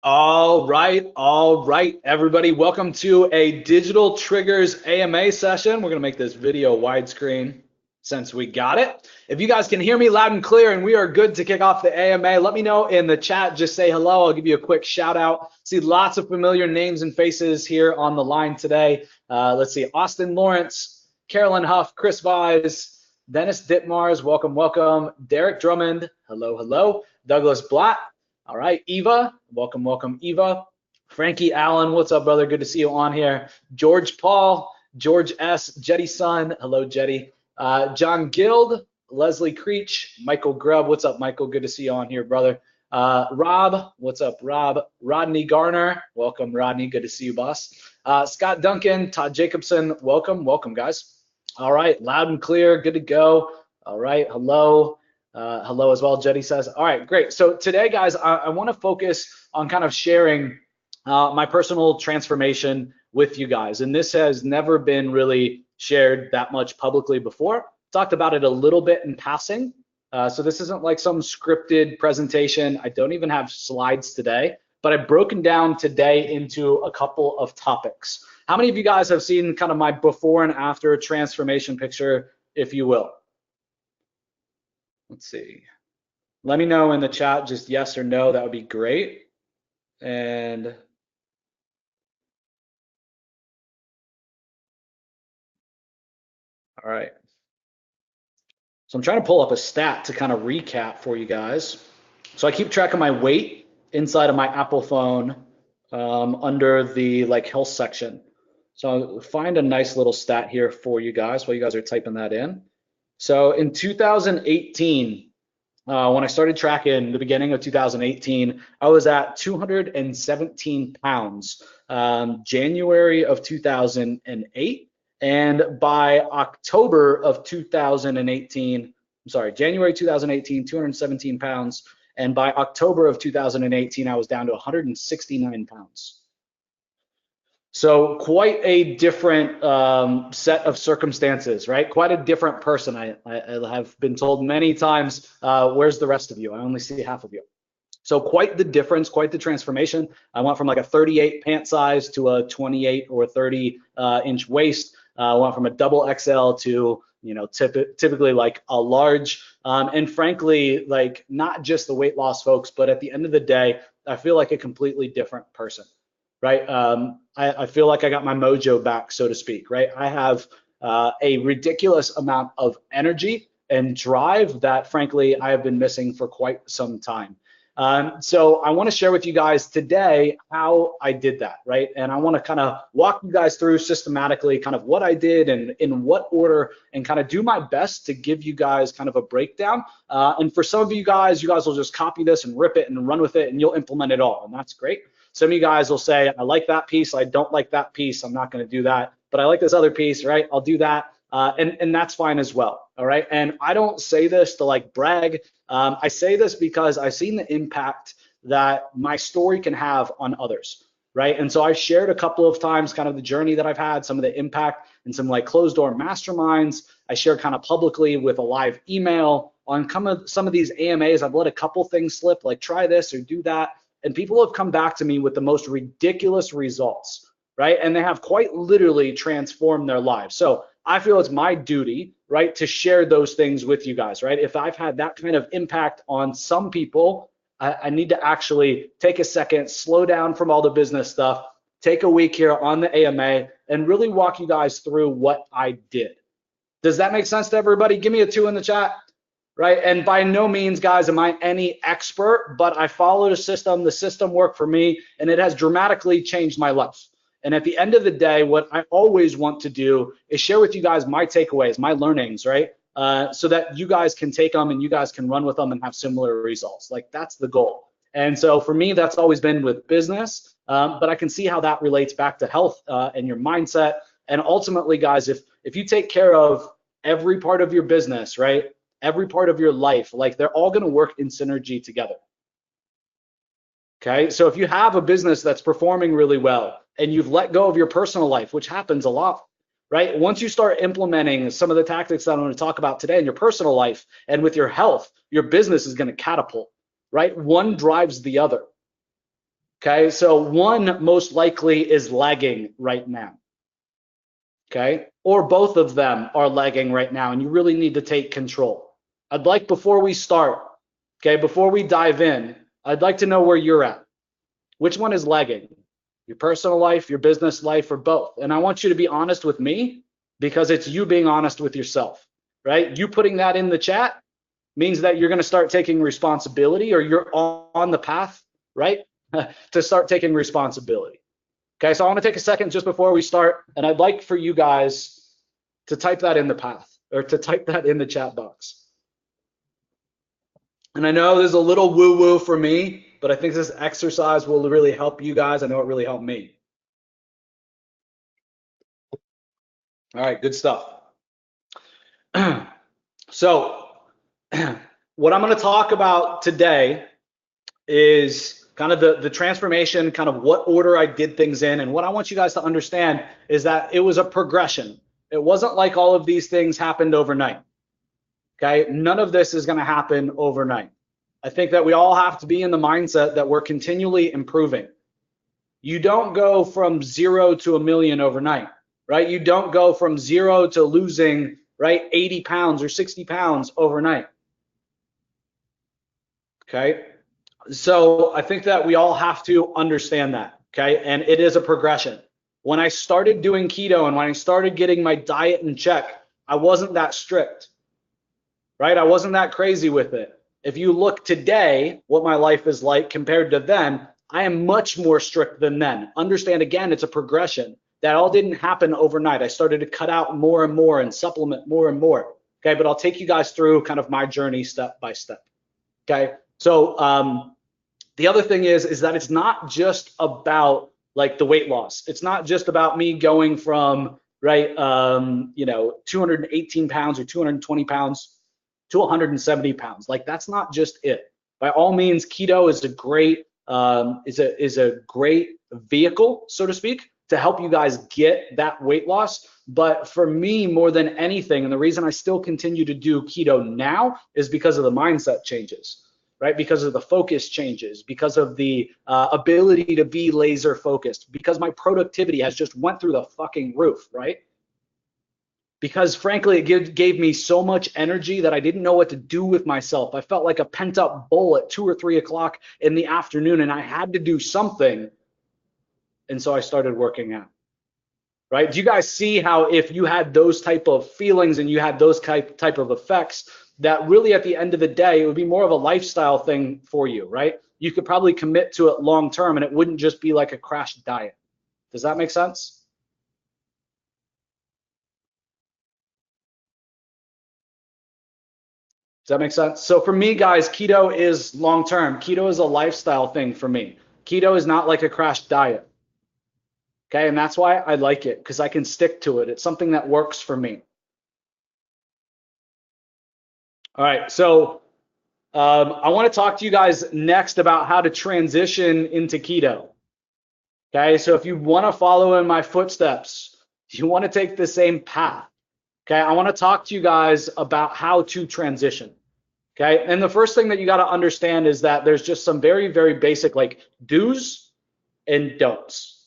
All right, everybody. Welcome to a Digital Triggers AMA session. We're going to make this video widescreen since we got it. If you guys can hear me loud and clear and we are good to kick off the AMA, let me know in the chat. Just say hello. I'll give you a quick shout out. See lots of familiar names and faces here on the line today. Let's see. Austin Lawrence, Carolyn Huff, Chris Vise, Dennis Ditmars. Welcome, welcome. Derek Drummond. Hello, hello. Douglas Blatt. All right, Eva, welcome, Eva. Frankie Allen, what's up, brother? Good to see you on here. George Paul, George S, Jetty Son, hello, Jetty. John Guild, Leslie Creech, Michael Grubb, what's up, Michael? Good to see you on here, brother. Rob, what's up, Rob? Rodney Garner, welcome, Rodney. Good to see you, boss. Scott Duncan, Todd Jacobson, welcome, guys. All right, loud and clear, good to go. All right, hello. Hello as well, Jetty says. All right, great. So today, guys, I want to focus on kind of sharing my personal transformation with you guys. And this has never been really shared that much publicly before. Talked about it a little bit in passing. So this isn't like some scripted presentation. I don't even have slides today, but I've broken down today into a couple of topics. How many of you guys have seen kind of my before and after transformation picture, if you will? Let's see. Let me know in the chat, just yes or no. That would be great. And all right. So I'm trying to pull up a stat to kind of recap for you guys. So I keep track of my weight inside of my Apple phone under the health section. So I'll find a nice little stat here for you guys while you guys are typing that in. So in 2018, when I started tracking the beginning of 2018, I was at 217 pounds, January of 2008. And by October of 2018, January 2018, 217 pounds. And by October of 2018, I was down to 169 pounds. So quite a different set of circumstances, right? Quite a different person. I have been told many times, where's the rest of you? I only see half of you. So quite the difference, quite the transformation. I went from like a 38 pant size to a 28 or 30 inch waist. I went from a double XL to, typically like a large. And frankly, like not just the weight loss folks, but at the end of the day, I feel like a completely different person. Right? I feel like I got my mojo back, so to speak, right? I have a ridiculous amount of energy and drive that, frankly, I have been missing for quite some time. So I want to share with you guys today how I did that, right? And I want to kind of walk you guys through systematically kind of what I did and in what order, and kind of do my best to give you guys kind of a breakdown. And for some of you guys will just copy this and rip it and run with it, and you'll implement it all, and that's great. Some of you guys will say, I like that piece, I don't like that piece, I'm not going to do that, but I like this other piece, right? I'll do that, and that's fine as well, all right? And I don't say this to like brag. I say this because I've seen the impact that my story can have on others, right? And so I shared a couple of times kind of the journey that I've had, some of the impact in some like closed door masterminds. I shared kind of publicly with a live email on some of these AMAs. I've let a couple things slip, like try this or do that. And people have come back to me with the most ridiculous results, right? And they have quite literally transformed their lives. So I feel it's my duty, right, to share those things with you guys, right? If I've had that kind of impact on some people, I need to actually take a second, slow down from all the business stuff, take a week here on the AMA, and really walk you guys through what I did. Does that make sense to everybody? Give me a 2 in the chat. Right? And by no means, guys, am I any expert, but I followed a system. The system worked for me, and it has dramatically changed my life. And at the end of the day, what I always want to do is share with you guys my takeaways, my learnings, right? So that you guys can take them and you guys can run with them and have similar results. Like that's the goal. And so for me, that's always been with business, but I can see how that relates back to health and your mindset. And ultimately, guys, if you take care of every part of your business, right? Every part of your life, like they're all going to work in synergy together. Okay, so if you have a business that's performing really well and you've let go of your personal life, which happens a lot, right? Once you start implementing some of the tactics that I'm going to talk about today in your personal life and with your health, your business is going to catapult, right? One drives the other. Okay, so one most likely is lagging right now. Okay, or both of them are lagging right now, and you really need to take control. I'd like, before we start, okay, before we dive in, I'd like to know where you're at. Which one is lagging? Your personal life, your business life, or both? And I want you to be honest with me, because it's you being honest with yourself, right? You putting that in the chat means that you're going to start taking responsibility, or you're on the path, right, to start taking responsibility. Okay, so I want to take a second just before we start, and I'd like for you guys to type that in the path, or to type that in the chat box. And I know there's a little woo-woo for me, but I think this exercise will really help you guys. I know it really helped me. All right, good stuff. So what I'm going to talk about today is kind of the transformation, kind of what order I did things in. And what I want you guys to understand is that it was a progression. It wasn't like all of these things happened overnight. Okay, none of this is going to happen overnight. I think that we all have to be in the mindset that we're continually improving. You don't go from 0 to 1,000,000 overnight, right? You don't go from 0 to losing, right, 80 pounds or 60 pounds overnight. Okay, so I think that we all have to understand that. Okay, and it is a progression. When I started doing keto and when I started getting my diet in check, I wasn't that strict, right? I wasn't that crazy with it. If you look today, what my life is like compared to then, I am much more strict than then. Understand, again, it's a progression. That all didn't happen overnight. I started to cut out more and more and supplement more and more. Okay, but I'll take you guys through kind of my journey step by step. Okay, so the other thing is that it's not just about like the weight loss. It's not just about me going from, right, 218 pounds or 220 pounds to 170 pounds. Like, that's not just it. By all means, keto is a great great vehicle, so to speak, to help you guys get that weight loss. But for me, more than anything, and the reason I still continue to do keto now is because of the mindset changes, right? Because of the focus changes, because of the ability to be laser focused, because my productivity has just went through the fucking roof, right? Because frankly, it gave me so much energy that I didn't know what to do with myself. I felt like a pent up bull at 2 or 3 o'clock in the afternoon, and I had to do something. And so I started working out, right? Do you guys see how if you had those type of feelings and you had those type of effects, that really at the end of the day, it would be more of a lifestyle thing for you, right? You could probably commit to it long term, and it wouldn't just be like a crash diet. Does that make sense? Does that make sense? So for me, guys, keto is long term. Keto is a lifestyle thing for me. Keto is not like a crash diet. Okay, and that's why I like it, because I can stick to it. It's something that works for me. All right, so I want to talk to you guys next about how to transition into keto. Okay, so if you want to follow in my footsteps, you want to take the same path. Okay, I want to talk to you guys about how to transition. Okay, and the first thing that you got to understand is that there's just some very, very basic like do's and don'ts.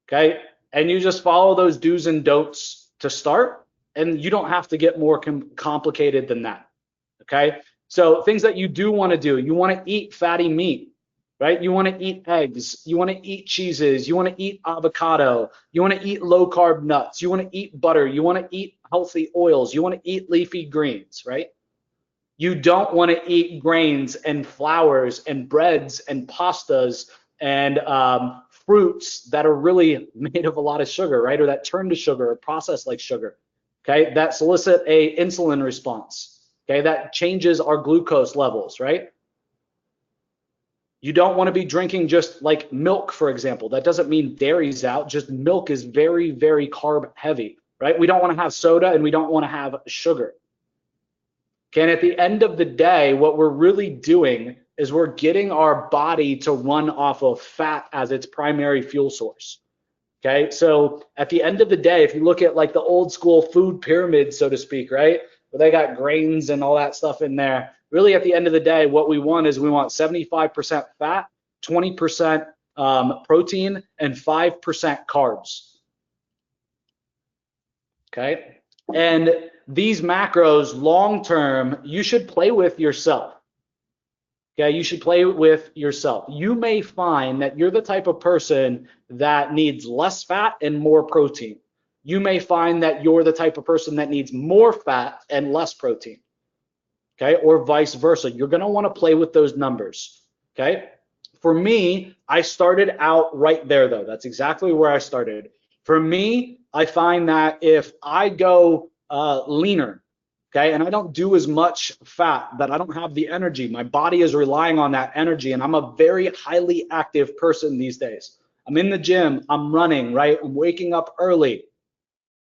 Okay, and you just follow those do's and don'ts to start, and you don't have to get more complicated than that. Okay, so things that you do want to do: you want to eat fatty meat, right? You want to eat eggs, you want to eat cheeses, you want to eat avocado, you want to eat low carb nuts, you want to eat butter, you want to eat healthy oils, you want to eat leafy greens, right? You don't want to eat grains and flours and breads and pastas and fruits that are really made of a lot of sugar, right? Or that turn to sugar or processed like sugar, okay? That solicit a insulin response, okay? That changes our glucose levels, right? You don't want to be drinking just like milk, for example. That doesn't mean dairy's out, just milk is very, very carb heavy, right? We don't want to have soda and we don't want to have sugar. Okay, and at the end of the day, what we're really doing is we're getting our body to run off of fat as its primary fuel source. Okay, so at the end of the day, if you look at like the old school food pyramid, so to speak, right, where they got grains and all that stuff in there, really at the end of the day, what we want is we want 75% fat, 20% protein and 5% carbs. Okay, and these macros long term, you should play with yourself. Okay, you should play with yourself. You may find that you're the type of person that needs less fat and more protein. You may find that you're the type of person that needs more fat and less protein. Okay, or vice versa. You're going to want to play with those numbers. Okay, for me, I started out right there though. That's exactly where I started. For me, I find that if I go leaner, okay, and I don't do as much fat, that I don't have the energy. My body is relying on that energy, and I'm a very highly active person these days. I'm in the gym, I'm running, right? I'm waking up early,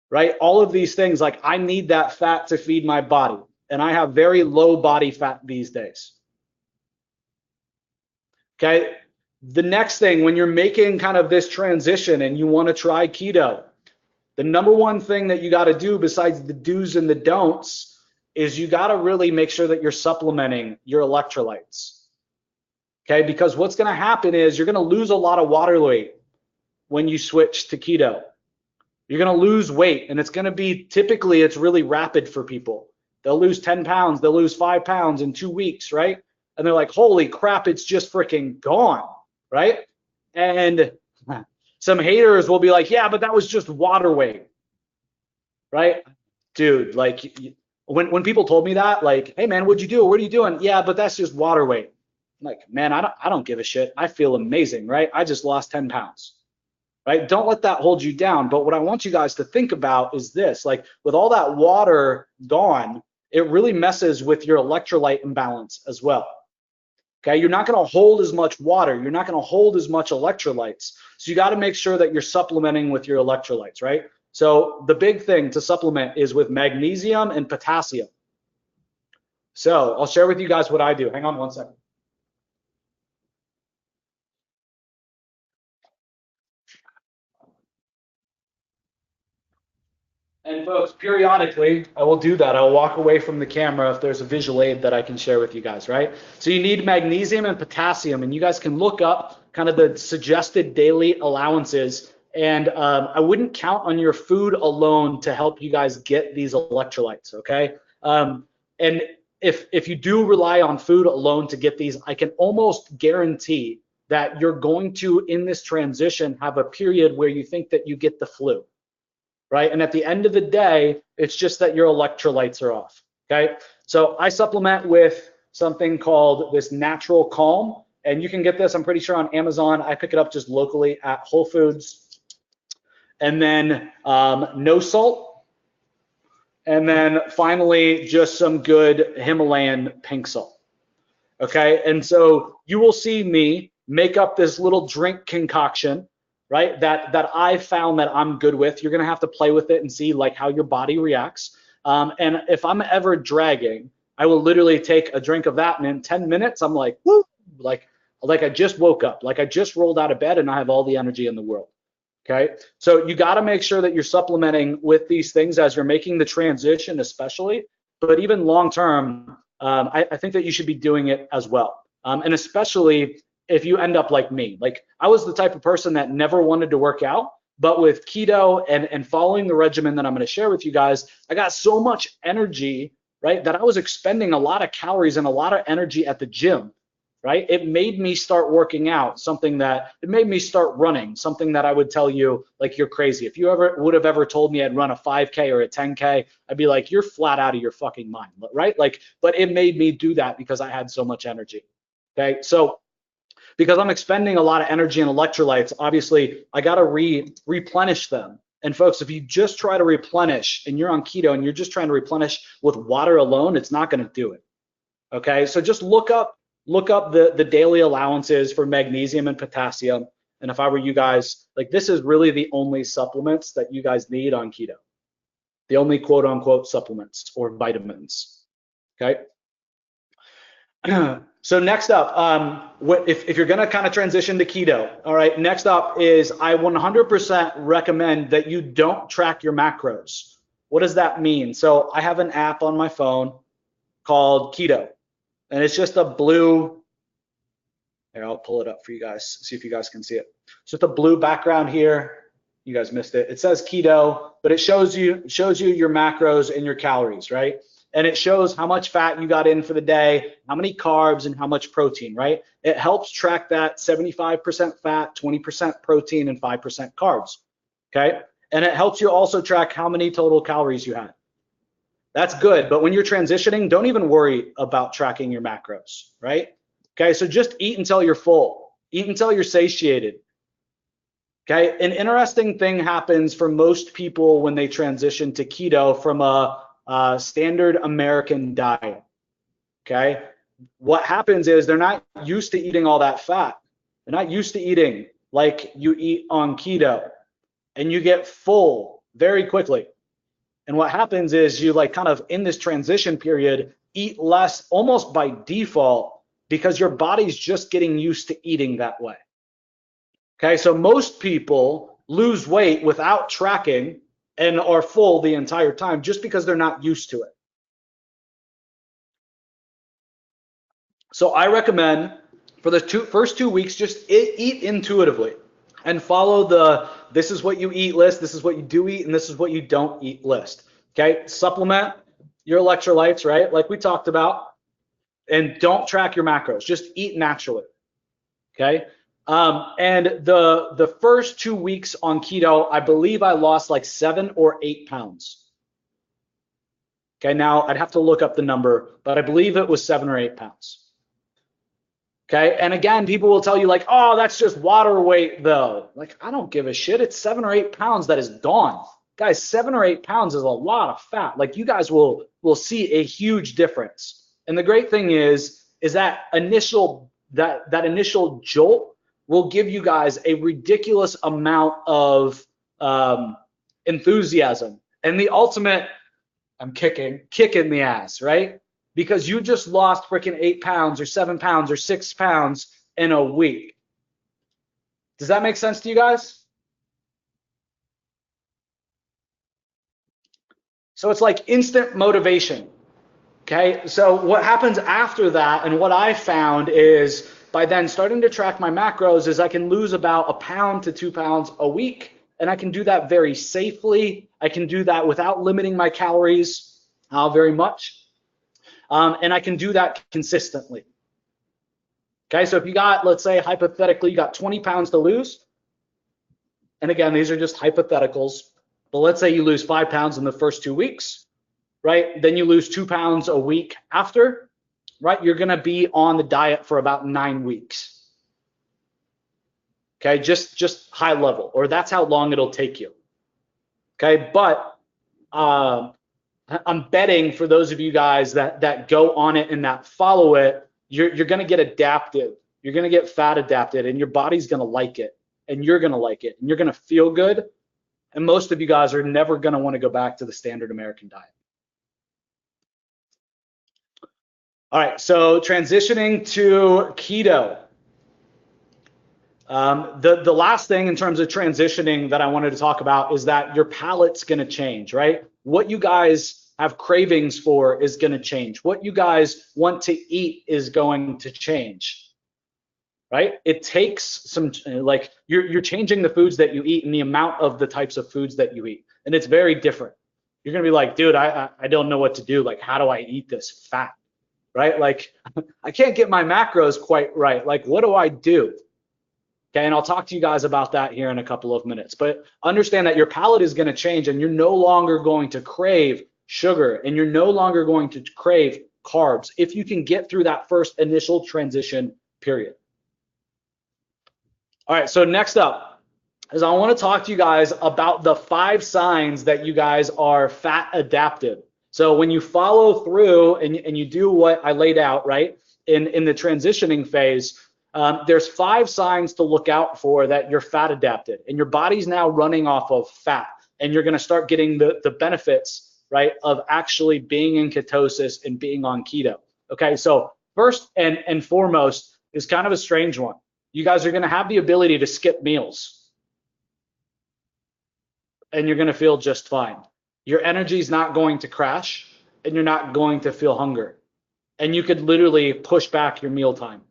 right? All of these things, like I need that fat to feed my body, and I have very low body fat these days. Okay, the next thing, when you're making kind of this transition and you want to try keto, the number one thing that you got to do besides the do's and the don'ts is you got to really make sure that you're supplementing your electrolytes. Okay, because what's going to happen is you're going to lose a lot of water weight when you switch to keto. You're going to lose weight, and it's going to be, typically it's really rapid for people. They'll lose 10 pounds, they'll lose 5 pounds in 2 weeks, right? And they're like, holy crap, it's just freaking gone, right? And some haters will be like, yeah, but that was just water weight, right? Dude, like when people told me that, like, hey man, what'd you do? What are you doing? Yeah, but that's just water weight. I'm like, man, I don't give a shit. I feel amazing, right? I just lost 10 pounds, right? Don't let that hold you down. But what I want you guys to think about is this, like with all that water gone, it really messes with your electrolyte imbalance as well. Okay, you're not going to hold as much water. You're not going to hold as much electrolytes. So you got to make sure that you're supplementing with your electrolytes, right? So the big thing to supplement is with magnesium and potassium. So I'll share with you guys what I do. Hang on one second. And folks, periodically, I will do that. I'll walk away from the camera if there's a visual aid that I can share with you guys, right? So you need magnesium and potassium, and you guys can look up kind of the suggested daily allowances. And I wouldn't count on your food alone to help you guys get these electrolytes, okay? And if you do rely on food alone to get these, I can almost guarantee that you're going to, in this transition, have a period where you think that you get the flu. Right? And at the end of the day, it's just that your electrolytes are off, okay? So I supplement with something called this Natural Calm, and you can get this, I'm pretty sure, on Amazon. I pick it up just locally at Whole Foods. And then no salt. And then finally, just some good Himalayan pink salt, okay? And so you will see me make up this little drink concoction, right, that I found that I'm good with. You're gonna have to play with it and see like how your body reacts. And if I'm ever dragging, I will literally take a drink of that, and in 10 minutes, I'm like, woo, like I just woke up, like I just rolled out of bed, and I have all the energy in the world. Okay, so you got to make sure that you're supplementing with these things as you're making the transition, especially, but even long term, I think that you should be doing it as well, and especially if you end up like me. Like I was the type of person that never wanted to work out, but with keto and following the regimen that I'm going to share with you guys, I got so much energy, right, that I was expending a lot of calories and a lot of energy at the gym, right? It made me start working out, it made me start running, something that I would tell you, like, you're crazy. If you would have ever told me I'd run a 5K or a 10K, I'd be like, you're flat out of your fucking mind, right? Like, but it made me do that because I had so much energy, okay? So because I'm expending a lot of energy and electrolytes, obviously I got to replenish them. And folks, if you just try to replenish and you're on keto and you're just trying to replenish with water alone, it's not going to do it. Okay, so just look up the daily allowances for magnesium and potassium. And if I were you guys, like, this is really the only supplements that you guys need on keto. The only quote unquote supplements or vitamins. Okay. So next up, if you're gonna kind of transition to keto, all right, next up is I 100% recommend that you don't track your macros. What does that mean? So I have an app on my phone called Keto, and it's just a blue Here, I'll pull it up for you guys, see if you guys can see it. It's just a blue background here. You guys missed it. It says keto, but it shows you your macros and your calories, right? And it shows how much fat you got in for the day, how many carbs, and how much protein, right? It helps track that 75% fat, 20% protein, and 5% carbs, okay? And it helps you also track how many total calories you had. That's good, but when you're transitioning, don't even worry about tracking your macros, right? Okay, so just eat until you're full, eat until you're satiated. Okay, an interesting thing happens for most people when they transition to keto from a standard American diet. Okay, what happens is they're not used to eating all that fat. They're not used to eating like you eat on keto, and you get full very quickly. And what happens is you like kind of in this transition period eat less almost by default because your body's just getting used to eating that way. Okay, so most people lose weight without tracking and are full the entire time just because they're not used to it. So I recommend for the first 2 weeks, just eat intuitively and follow the this is what you eat list, this is what you do eat, and this is what you don't eat list. Okay, supplement your electrolytes, right? Like we talked about, and don't track your macros, just eat naturally. Okay. And the first 2 weeks on keto, I believe I lost like 7 or 8 pounds. Okay, now I'd have to look up the number, but I believe it was 7 or 8 pounds. Okay, and again, people will tell you like, oh, that's just water weight though. Like, I don't give a shit. It's 7 or 8 pounds that is gone. Guys, 7 or 8 pounds is a lot of fat. Like you guys will see a huge difference. And the great thing is that initial jolt will give you guys a ridiculous amount of enthusiasm and the ultimate kick in the ass, right? Because you just lost freaking 8 pounds or 7 pounds or 6 pounds in a week. Does that make sense to you guys? So it's like instant motivation. Okay, so what happens after that, and what I found is by then starting to track my macros, is I can lose about 1 pound to 2 pounds a week, and I can do that very safely. I can do that without limiting my calories very much, and I can do that consistently. Okay, so if you got, let's say hypothetically, you got 20 pounds to lose, and again, these are just hypotheticals, but let's say you lose 5 pounds in the first 2 weeks, right? Then you lose 2 pounds a week after, right? You're gonna be on the diet for about 9 weeks. Okay, just high level, or that's how long it'll take you. Okay, but I'm betting for those of you guys that go on it and that follow it, you're gonna get adapted. You're gonna get fat adapted, and your body's gonna like it, and you're gonna like it, and you're gonna feel good. And most of you guys are never gonna want to go back to the standard American diet. All right, so transitioning to keto. The last thing in terms of transitioning that I wanted to talk about is that your palate's going to change, right? What you guys have cravings for is going to change. What you guys want to eat is going to change, right? It takes some, like you're changing the foods that you eat and the amount of the types of foods that you eat, and it's very different. You're going to be like, dude, I don't know what to do. Like, how do I eat this fat, right? Like, I can't get my macros quite right. Like, what do I do? Okay, and I'll talk to you guys about that here in a couple of minutes. But understand that your palate is going to change, and you're no longer going to crave sugar, and you're no longer going to crave carbs if you can get through that first initial transition period. All right, so next up is I want to talk to you guys about the 5 signs that you guys are fat adapted. So when you follow through and you do what I laid out, right, in the transitioning phase, there's 5 signs to look out for that you're fat adapted, and your body's now running off of fat, and you're going to start getting the benefits, right, of actually being in ketosis and being on keto. Okay, so first and foremost is kind of a strange one. You guys are going to have the ability to skip meals, and you're going to feel just fine. Your energy is not going to crash, and you're not going to feel hunger, and you could literally push back your meal time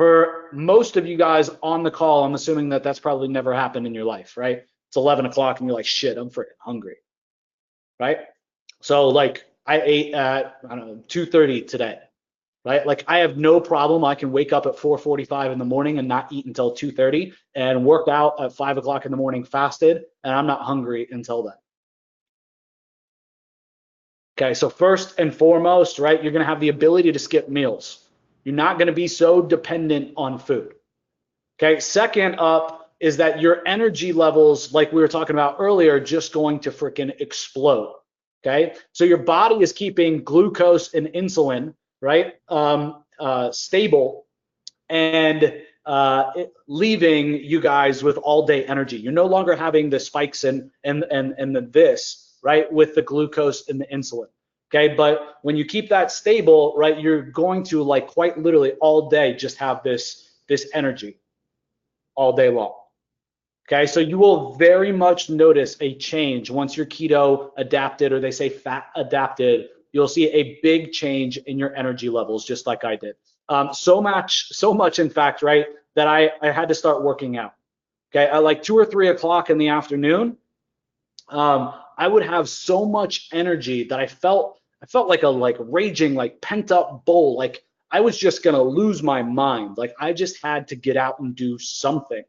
For most of you guys on the call, I'm assuming that that's probably never happened in your life, right? It's 11 o'clock and you're like, shit, I'm freaking hungry, right? So like I ate at, I don't know, 2:30 today, right? Like I have no problem. I can wake up at 4:45 in the morning and not eat until 2:30 and work out at 5 o'clock in the morning fasted, and I'm not hungry until then. Okay, so first and foremost, right, you're gonna have the ability to skip meals. You're not gonna be so dependent on food. Okay, second up is that your energy levels, like we were talking about earlier, are just going to freaking explode. Okay, so your body is keeping glucose and insulin, right, stable, and leaving you guys with all day energy. You're no longer having the spikes and the this, right, with the glucose and the insulin. Okay, but when you keep that stable, right, you're going to like quite literally all day just have this energy all day long. Okay, so you will very much notice a change once you're keto adapted, or they say fat adapted. You'll see a big change in your energy levels, just like I did. So much, in fact, right, that I had to start working out. Okay, at like 2 or 3 o'clock in the afternoon, I would have so much energy that I felt like a raging, like pent up bull. Like I was just gonna lose my mind. Like I just had to get out and do something.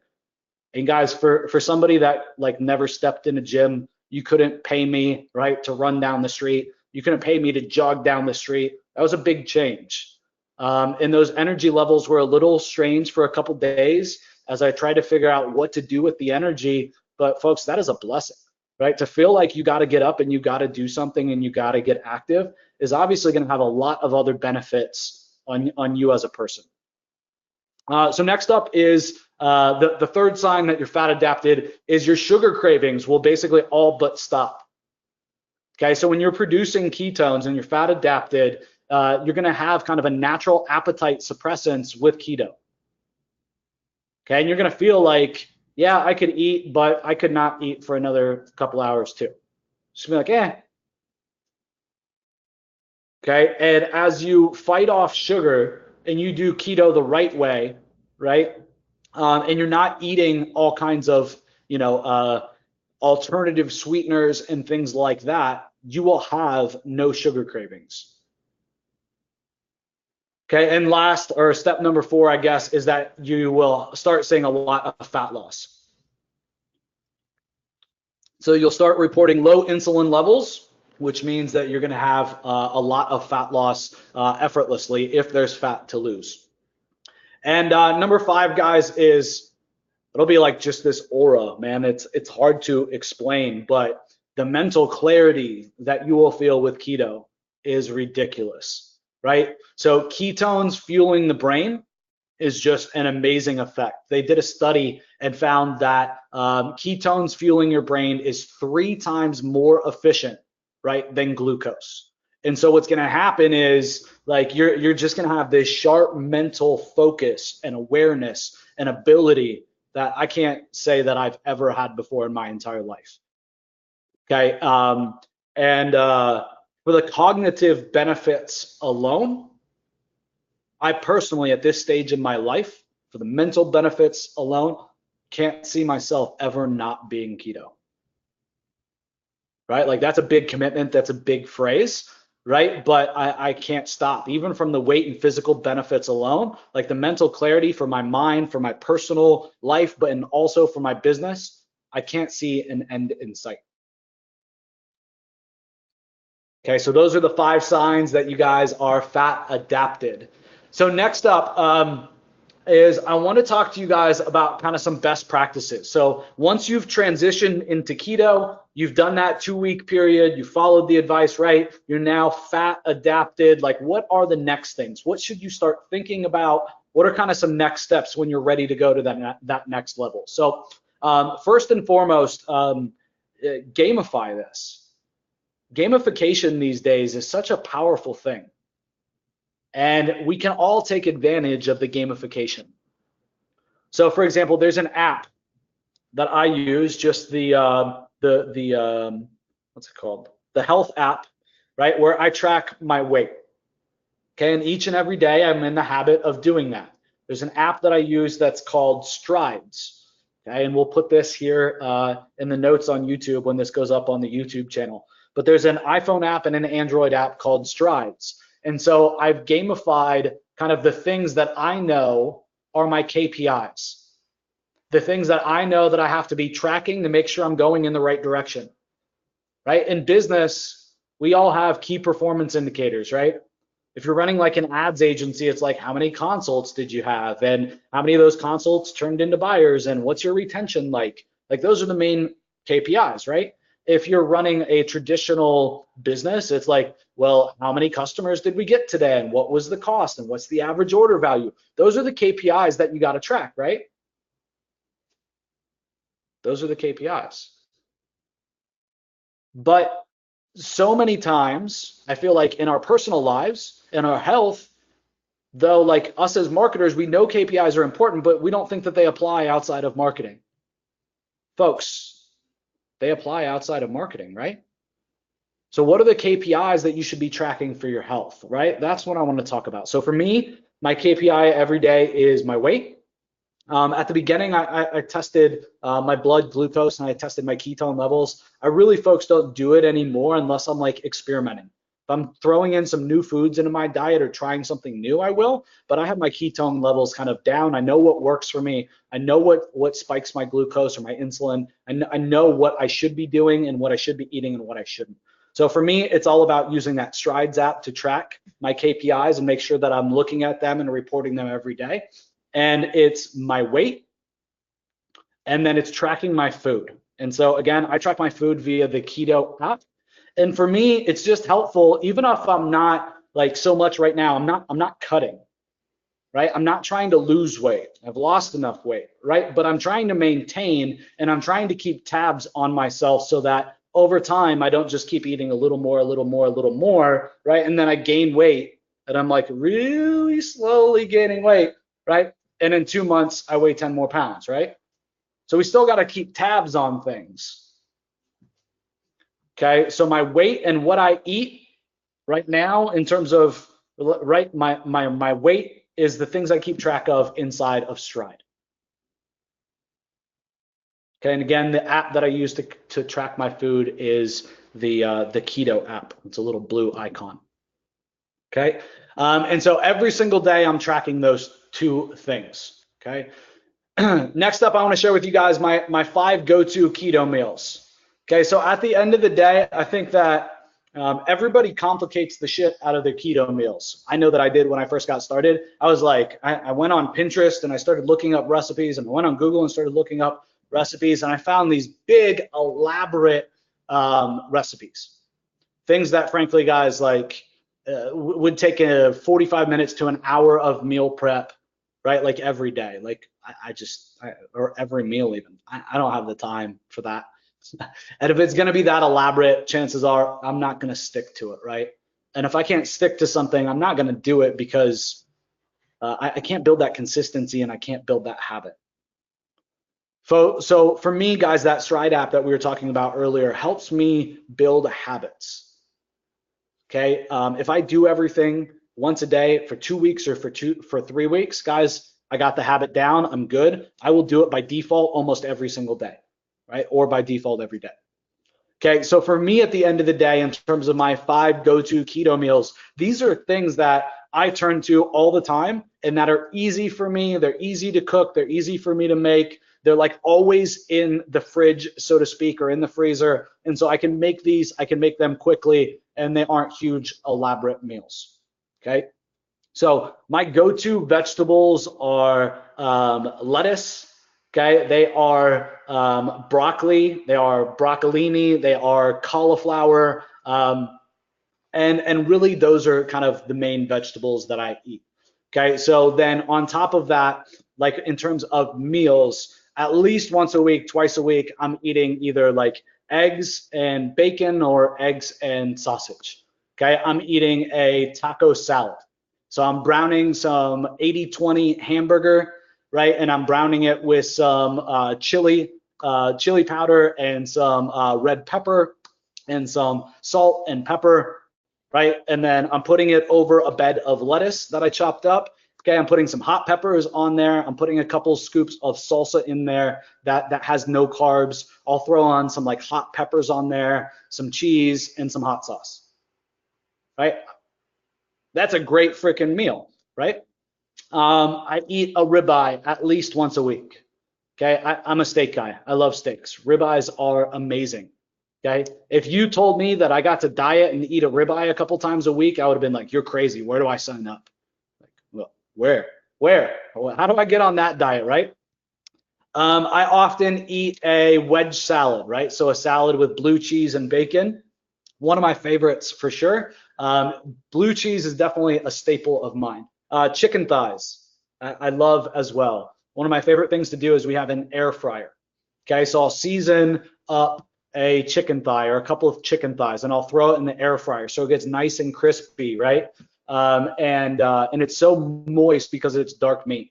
And guys, for somebody that like never stepped in a gym, you couldn't pay me, right, to run down the street. You couldn't pay me to jog down the street. That was a big change. And those energy levels were a little strange for a couple days as I tried to figure out what to do with the energy. But folks, that is a blessing, right? To feel like you got to get up and you got to do something and you got to get active is obviously going to have a lot of other benefits on you as a person. So next up is the third sign that you're fat adapted is your sugar cravings will basically all but stop. Okay, so when you're producing ketones and you're fat adapted, you're going to have kind of a natural appetite suppressants with keto. Okay, and you're going to feel like, yeah, I could eat, but I could not eat for another couple hours too. Just be like, eh. Okay, and as you fight off sugar and you do keto the right way, right? And you're not eating all kinds of, alternative sweeteners and things like that, you will have no sugar cravings. Okay, and last, or step number 4, I guess, is that you will start seeing a lot of fat loss. So you'll start reporting low insulin levels, which means that you're going to have a lot of fat loss effortlessly if there's fat to lose. And number 5, guys, is it'll be like just this aura, man. It's hard to explain, but the mental clarity that you will feel with keto is ridiculous, right? So ketones fueling the brain is just an amazing effect. They did a study and found that ketones fueling your brain is 3 times more efficient, right, than glucose. And so what's going to happen is like you're just going to have this sharp mental focus and awareness and ability that I can't say that I've ever had before in my entire life. Okay, and for the cognitive benefits alone, I personally, at this stage in my life, for the mental benefits alone, can't see myself ever not being keto. Right? Like that's a big commitment. That's a big phrase, right? But I can't stop. Even from the weight and physical benefits alone, like the mental clarity for my mind, for my personal life, but and also for my business, I can't see an end in sight. Okay, so those are the 5 signs that you guys are fat adapted. So next up is I want to talk to you guys about kind of some best practices. So once you've transitioned into keto, you've done that 2-week period, you followed the advice, right? You're now fat adapted. Like what are the next things? What should you start thinking about? What are kind of some next steps when you're ready to go to that next level? So first and foremost, gamify this. Gamification these days is such a powerful thing. And we can all take advantage of the gamification. So for example, there's an app that I use, just the what's it called? The health app, right? Where I track my weight. Okay, and each and every day I'm in the habit of doing that. There's an app that I use that's called Strides. Okay, and we'll put this here in the notes on YouTube when this goes up on the YouTube channel. But there's an iPhone app and an Android app called Strides. And so I've gamified kind of the things that I know are my KPIs, the things that I know that I have to be tracking to make sure I'm going in the right direction, right? In business, we all have key performance indicators, right? If you're running like an ads agency, it's like, how many consults did you have? And how many of those consults turned into buyers? And what's your retention like? Like those are the main KPIs, right? If you're running a traditional business, it's like, well, how many customers did we get today? And what was the cost? And what's the average order value? Those are the KPIs that you got to track, right? Those are the KPIs. But so many times, I feel like in our personal lives, in our health, though, like us as marketers, we know KPIs are important, but we don't think that they apply outside of marketing. Folks, they apply outside of marketing, right? So what are the KPIs that you should be tracking for your health, right? That's what I want to talk about. So for me, my KPI every day is my weight. At the beginning, I tested my blood glucose and I tested my ketone levels. I really, folks, don't do it anymore unless I'm like experimenting. If I'm throwing in some new foods into my diet or trying something new, I will, but I have my ketone levels kind of down. I know what works for me. I know what spikes my glucose or my insulin. I know what I should be doing and what I should be eating and what I shouldn't. So for me, it's all about using that Strides app to track my KPIs and make sure that I'm looking at them and reporting them every day. And it's my weight, and then it's tracking my food. And so again, I track my food via the Keto app. And for me, it's just helpful, even if I'm not like so much right now, I'm not cutting, right? I'm not trying to lose weight. I've lost enough weight, right? But I'm trying to maintain, and I'm trying to keep tabs on myself so that over time, I don't just keep eating a little more, a little more, a little more, right? And then I gain weight, and I'm like really slowly gaining weight, right? And in 2 months, I weigh 10 more pounds, right? So we still got to keep tabs on things. Okay, so my weight and what I eat right now in terms of, right, my weight is the things I keep track of inside of Stride. Okay, and again, the app that I use to track my food is the Keto app. It's a little blue icon. Okay, and so every single day I'm tracking those two things. Okay. Next up, I want to share with you guys my 5 go-to keto meals. Okay, so at the end of the day, I think that everybody complicates the shit out of their keto meals. I know that I did when I first got started. I was like, I went on Pinterest and I started looking up recipes, and I went on Google and started looking up recipes, and I found these big, elaborate recipes. Things that, frankly, guys, like would take 45 minutes to an hour of meal prep, right? Like every day, like or every meal even. I don't have the time for that. And if it's gonna be that elaborate, chances are I'm not gonna stick to it, right? And if I can't stick to something, I'm not gonna do it because I can't build that consistency and I can't build that habit. So for me, guys, that Stride app that we were talking about earlier helps me build habits. Okay, if I do everything once a day for 2 weeks or for 3 weeks, guys, I got the habit down, I'm good. I will do it by default almost every single day, right? Or by default every day. Okay, so for me at the end of the day, in terms of my 5 go-to keto meals, these are things that I turn to all the time and that are easy for me. They're easy to cook. They're easy for me to make. They're like always in the fridge, so to speak, or in the freezer. And so I can make these, I can make them quickly, and they aren't huge, elaborate meals. Okay, so my go-to vegetables are lettuce. Okay, they are broccoli, they are broccolini, they are cauliflower, and really those are kind of the main vegetables that I eat. Okay, so then on top of that, like in terms of meals, at least once a week, twice a week, I'm eating either like eggs and bacon or eggs and sausage. Okay, I'm eating a taco salad. So I'm browning some 80-20 hamburger, right? And I'm browning it with some chili powder and some red pepper and some salt and pepper, right? And then I'm putting it over a bed of lettuce that I chopped up, Okay, I'm putting some hot peppers on there. I'm putting a couple scoops of salsa in there that has no carbs. I'll throw on some like hot peppers on there, some cheese, and some hot sauce, right? That's a great freaking meal, right? I eat a ribeye at least once a week. Okay, I'm a steak guy. I love steaks. Ribeyes are amazing. Okay, if you told me that I got to diet and eat a ribeye a couple times a week, I would have been like, "You're crazy. Where do I sign up?" Like, well, where? Where? How do I get on that diet, right? I often eat a wedge salad, right? So a salad with blue cheese and bacon. One of my favorites for sure. Blue cheese is definitely a staple of mine. Chicken thighs, I love as well. One of my favorite things to do is we have an air fryer. Okay, so I'll season up a chicken thigh or a couple of chicken thighs, and I'll throw it in the air fryer so it gets nice and crispy, right? And it's so moist because it's dark meat.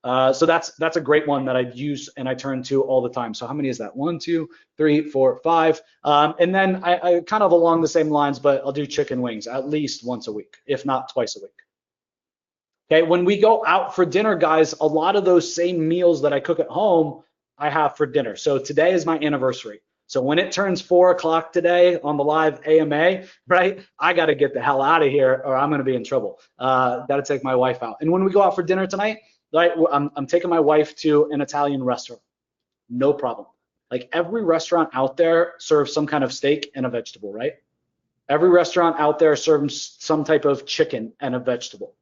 So that's a great one that I use and I turn to all the time. So how many is that? 1, 2, 3, 4, 5. And then I kind of along the same lines, but I'll do chicken wings at least once a week, if not twice a week. Okay, when we go out for dinner, guys, a lot of those same meals that I cook at home, I have for dinner. So today is my anniversary. So when it turns 4 o'clock today on the live AMA, right, I got to get the hell out of here or I'm going to be in trouble. Got to take my wife out. And when we go out for dinner tonight, right, I'm taking my wife to an Italian restaurant. No problem. Like every restaurant out there serves some kind of steak and a vegetable, right? Every restaurant out there serves some type of chicken and a vegetable.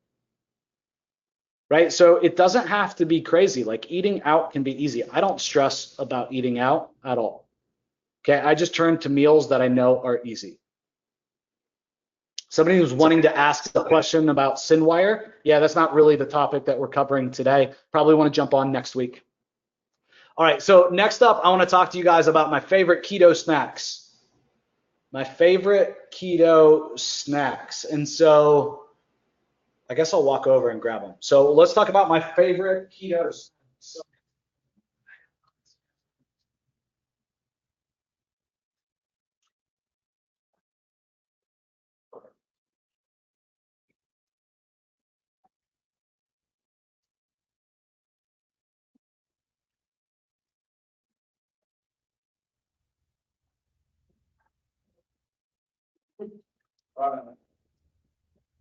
Right? So it doesn't have to be crazy. Like eating out can be easy. I don't stress about eating out at all. Okay, I just turn to meals that I know are easy. Somebody who's wanting to ask a question about Sinwire, yeah, that's not really the topic that we're covering today. Probably want to jump on next week. All right, so next up, I want to talk to you guys about my favorite keto snacks. My favorite keto snacks. And so I guess I'll walk over and grab them. So let's talk about my favorite keto snacks.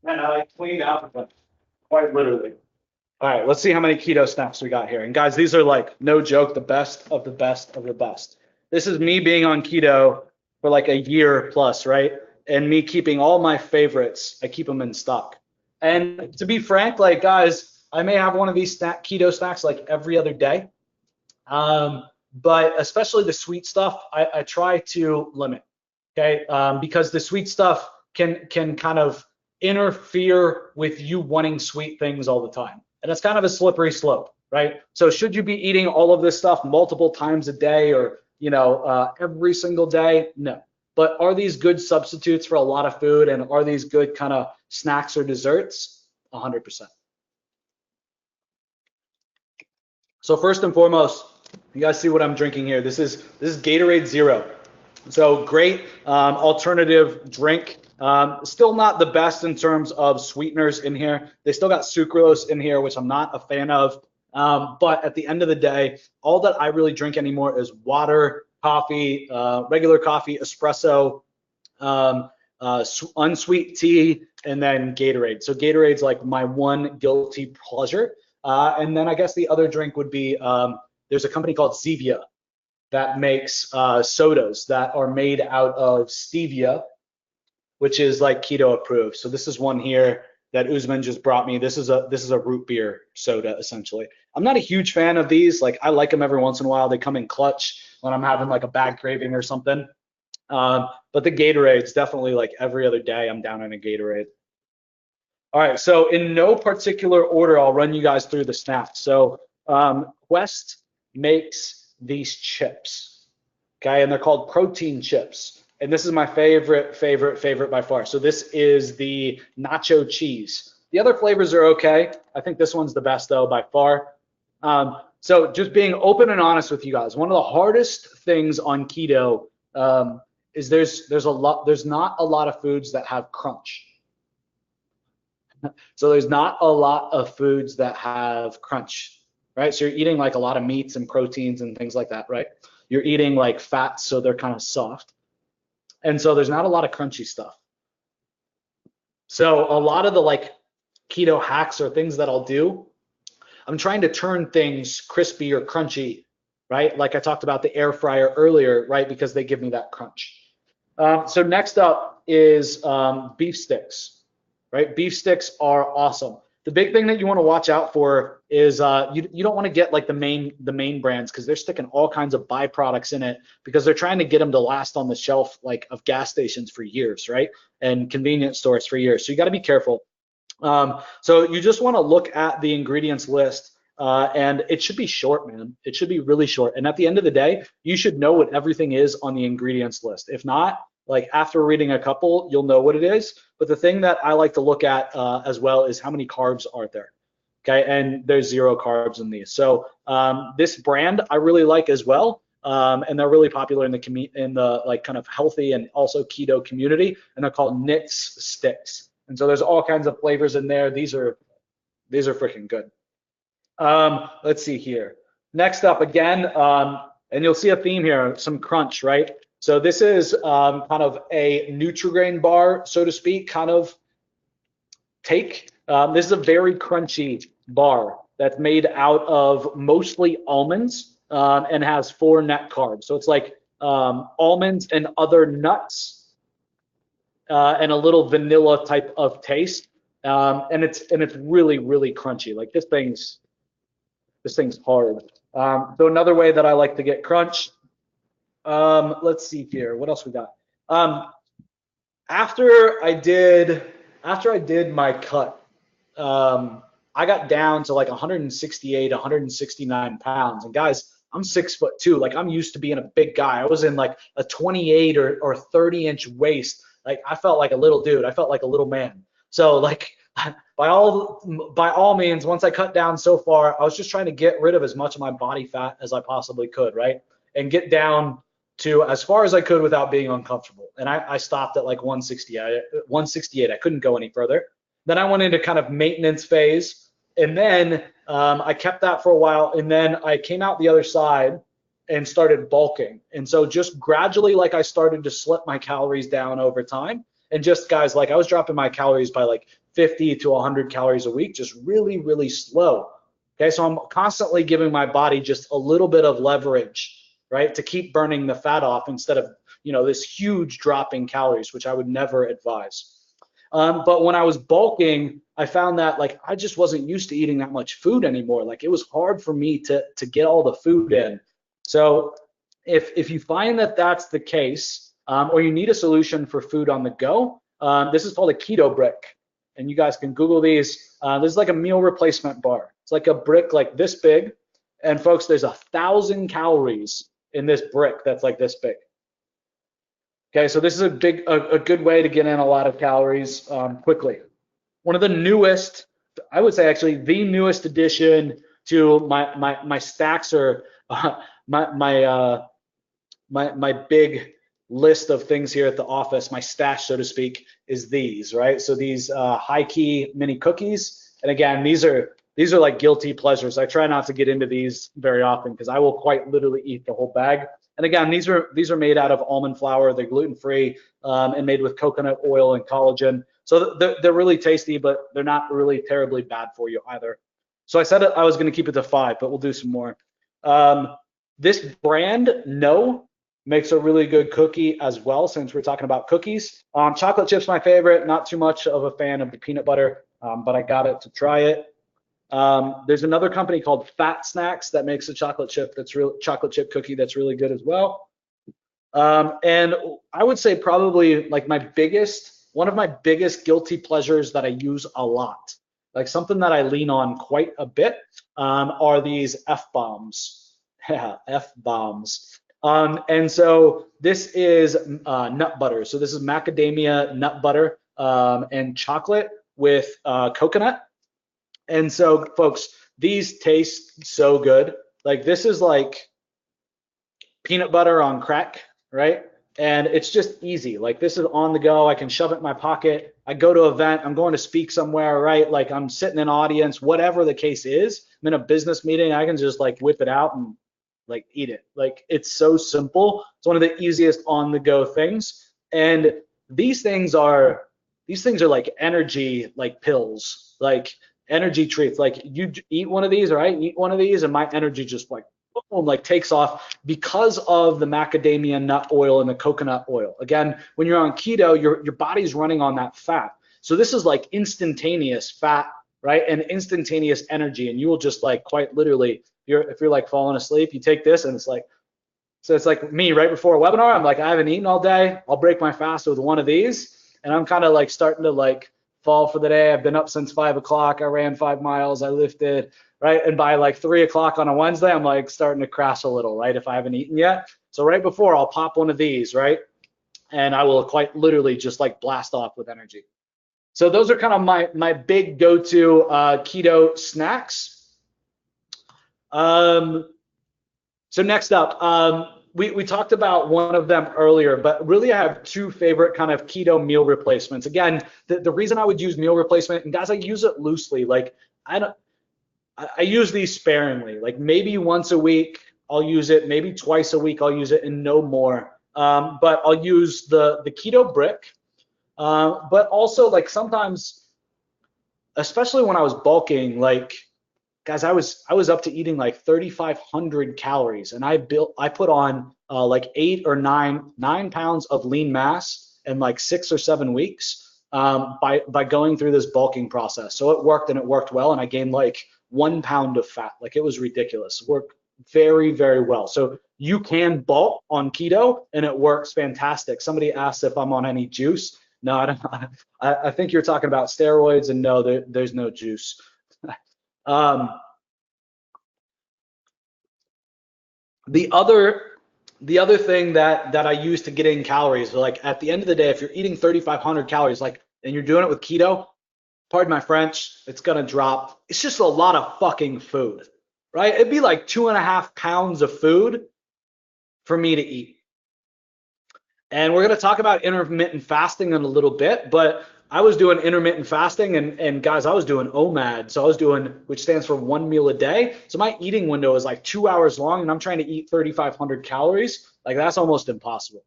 And I cleaned out, quite literally. All right, let's see how many keto snacks we got here. And guys, these are like, no joke, the best of the best of the best. This is me being on keto for like a year plus, right? And me keeping all my favorites, I keep them in stock. And to be frank, like guys, I may have one of these keto snacks like every other day. But especially the sweet stuff, I try to limit, okay? Because the sweet stuff can kind of interfere with you wanting sweet things all the time. And it's kind of a slippery slope, right? So should you be eating all of this stuff multiple times a day or, every single day? No. But are these good substitutes for a lot of food and are these good kind of snacks or desserts? 100%. So first and foremost, you guys see what I'm drinking here. This is Gatorade Zero. So great alternative drink. Still not the best in terms of sweeteners in here. They still got sucralose in here, which I'm not a fan of. But at the end of the day, all that I really drink anymore is water, coffee, regular coffee, espresso, unsweet tea, and then Gatorade. So Gatorade's like my one guilty pleasure. And then I guess the other drink would be, there's a company called Zevia that makes sodas that are made out of stevia, which is like keto approved. So this is one here that Usman just brought me. This is a root beer soda essentially. I'm not a huge fan of these. Like I like them every once in a while. They come in clutch when I'm having like a bad craving or something. But the Gatorade's definitely like every other day I'm down in a Gatorade. All right, so in no particular order, I'll run you guys through the snacks. So Quest makes these chips, okay, and they're called protein chips. And this is my favorite by far. So this is the nacho cheese. The other flavors are okay. I think this one's the best though by far. So just being open and honest with you guys, one of the hardest things on keto is there's not a lot of foods that have crunch. So there's not a lot of foods that have crunch, right? So you're eating like a lot of meats and proteins and things like that, right? You're eating like fats, so they're kind of soft. And so there's not a lot of crunchy stuff. So a lot of the like keto hacks or things that I'll do, I'm trying to turn things crispy or crunchy, right? Like I talked about the air fryer earlier, right? Because they give me that crunch. So next up is beef sticks, right? Beef sticks are awesome. The big thing that you want to watch out for is you don't want to get like the main brands because they're sticking all kinds of byproducts in it because they're trying to get them to last on the shelf like of gas stations for years, right? And convenience stores for years. So you got to be careful. So you just want to look at the ingredients list, and it should be short, man. It should be really short. And at the end of the day, you should know what everything is on the ingredients list. If not, like after reading a couple, you'll know what it is. But the thing that I like to look at as well is how many carbs are there. Okay, and there's 0 carbs in these. So this brand I really like as well. And they're really popular in the like kind of healthy and also keto community, and they're called Knits Sticks. And so there's all kinds of flavors in there. These are freaking good. Let's see here. Next up again, and you'll see a theme here, some crunch, right? So this is kind of a Nutri-Grain bar, so to speak, kind of take. This is a very crunchy bar that's made out of mostly almonds and has 4 net carbs. So it's like almonds and other nuts and a little vanilla type of taste, and it's really crunchy. Like this thing's hard. So another way that I like to get crunch. Let's see here. What else we got? After I did my cut, I got down to like 168, 169 pounds. And guys, I'm 6'2". Like I'm used to being a big guy. I was in like a 28 or 30-inch waist. Like I felt like a little dude. I felt like a little man. So like by all means, once I cut down so far, I was just trying to get rid of as much of my body fat as I possibly could, right? And get down to as far as I could without being uncomfortable. And I stopped at like 168. I couldn't go any further. Then I went into kind of maintenance phase, and then I kept that for a while, and then I came out the other side and started bulking. And so just gradually, like I started to slip my calories down over time. And just guys, like I was dropping my calories by like 50 to 100 calories a week, just really slow. Okay, so I'm constantly giving my body just a little bit of leverage, right, to keep burning the fat off instead of, this huge drop in calories, which I would never advise. But when I was bulking, I found that like I just wasn't used to eating that much food anymore. Like it was hard for me to get all the food in. So if you find that that's the case, or you need a solution for food on the go, this is called a keto brick. And you guys can Google these. This is like a meal replacement bar. It's like a brick like this big. And folks, there's 1,000 calories in this brick that's like this big. Okay, so this is a good way to get in a lot of calories quickly. One of the newest, I would say actually the newest addition to my stacks or my big list of things here at the office, my stash, so to speak, is these, right? So these high key mini cookies, and again, these are like guilty pleasures. I try not to get into these very often because I will quite literally eat the whole bag. And again, these are made out of almond flour. They're gluten-free and made with coconut oil and collagen. So they're really tasty, but they're not really terribly bad for you either. So I said I was going to keep it to 5, but we'll do some more. This brand, No, makes a really good cookie as well, since we're talking about cookies. Chocolate chip's my favorite. Not too much of a fan of the peanut butter, but I got it to try it. There's another company called Fat Snacks that makes a chocolate chip cookie that's really good as well. And I would say probably like one of my biggest guilty pleasures that I use a lot, like something that I lean on quite a bit, are these F-bombs. Yeah, F-bombs. And so this is nut butter. So this is macadamia nut butter and chocolate with coconut. And so, folks, these taste so good. Like this is like peanut butter on crack, right? And it's just easy. Like this is on the go. I can shove it in my pocket. I go to an event. I'm going to speak somewhere, right? Like I'm sitting in audience, whatever the case is. I'm in a business meeting. I can just like whip it out and like eat it. Like it's so simple. It's one of the easiest on the go things. And these things are like energy, like pills, like energy treats. Like you eat one of these, or I eat one of these, and my energy just like boom, like takes off because of the macadamia nut oil and the coconut oil. Again, when you're on keto, your body's running on that fat. So this is like instantaneous fat, right? And instantaneous energy. And you will just like quite literally, if you're like falling asleep, you take this and it's like, so it's like me right before a webinar, I'm like, I haven't eaten all day. I'll break my fast with one of these. And I'm kind of like starting to like fall for the day. I've been up since 5 o'clock. I ran 5 miles. I lifted, right? And by like 3 o'clock on a Wednesday, I'm like starting to crash a little, right? If I haven't eaten yet. So right before, I'll pop one of these, right? And I will quite literally just like blast off with energy. So those are kind of my big go-to keto snacks. So next up, we talked about one of them earlier, but really I have two favorite kind of keto meal replacements. Again, the reason I would use meal replacement, and guys, I use it loosely. Like I use these sparingly. Like maybe once a week I'll use it, maybe twice a week I'll use it, and no more. But I'll use the keto brick. But also like sometimes, especially when I was bulking, like guys, I was up to eating like 3,500 calories, and I put on like 8 or 9 pounds of lean mass in like 6 or 7 weeks by going through this bulking process. So it worked, and it worked well, and I gained like 1 pound of fat. Like it was ridiculous. It worked very, very well. So you can bulk on keto, and it works fantastic. Somebody asked if I'm on any juice. No, I don't. I think you're talking about steroids, and no, there's no juice. Um, the other thing that I use to get in calories, like at the end of the day, if you're eating 3,500 calories, like, and you're doing it with keto, pardon my French, it's gonna drop. It's just a lot of fucking food, right? It'd be like 2.5 pounds of food for me to eat. And we're going to talk about intermittent fasting in a little bit, but I was doing intermittent fasting, and guys, I was doing OMAD. So I was doing, which stands for 1 meal a day. So my eating window is like 2 hours long, and I'm trying to eat 3,500 calories. Like that's almost impossible.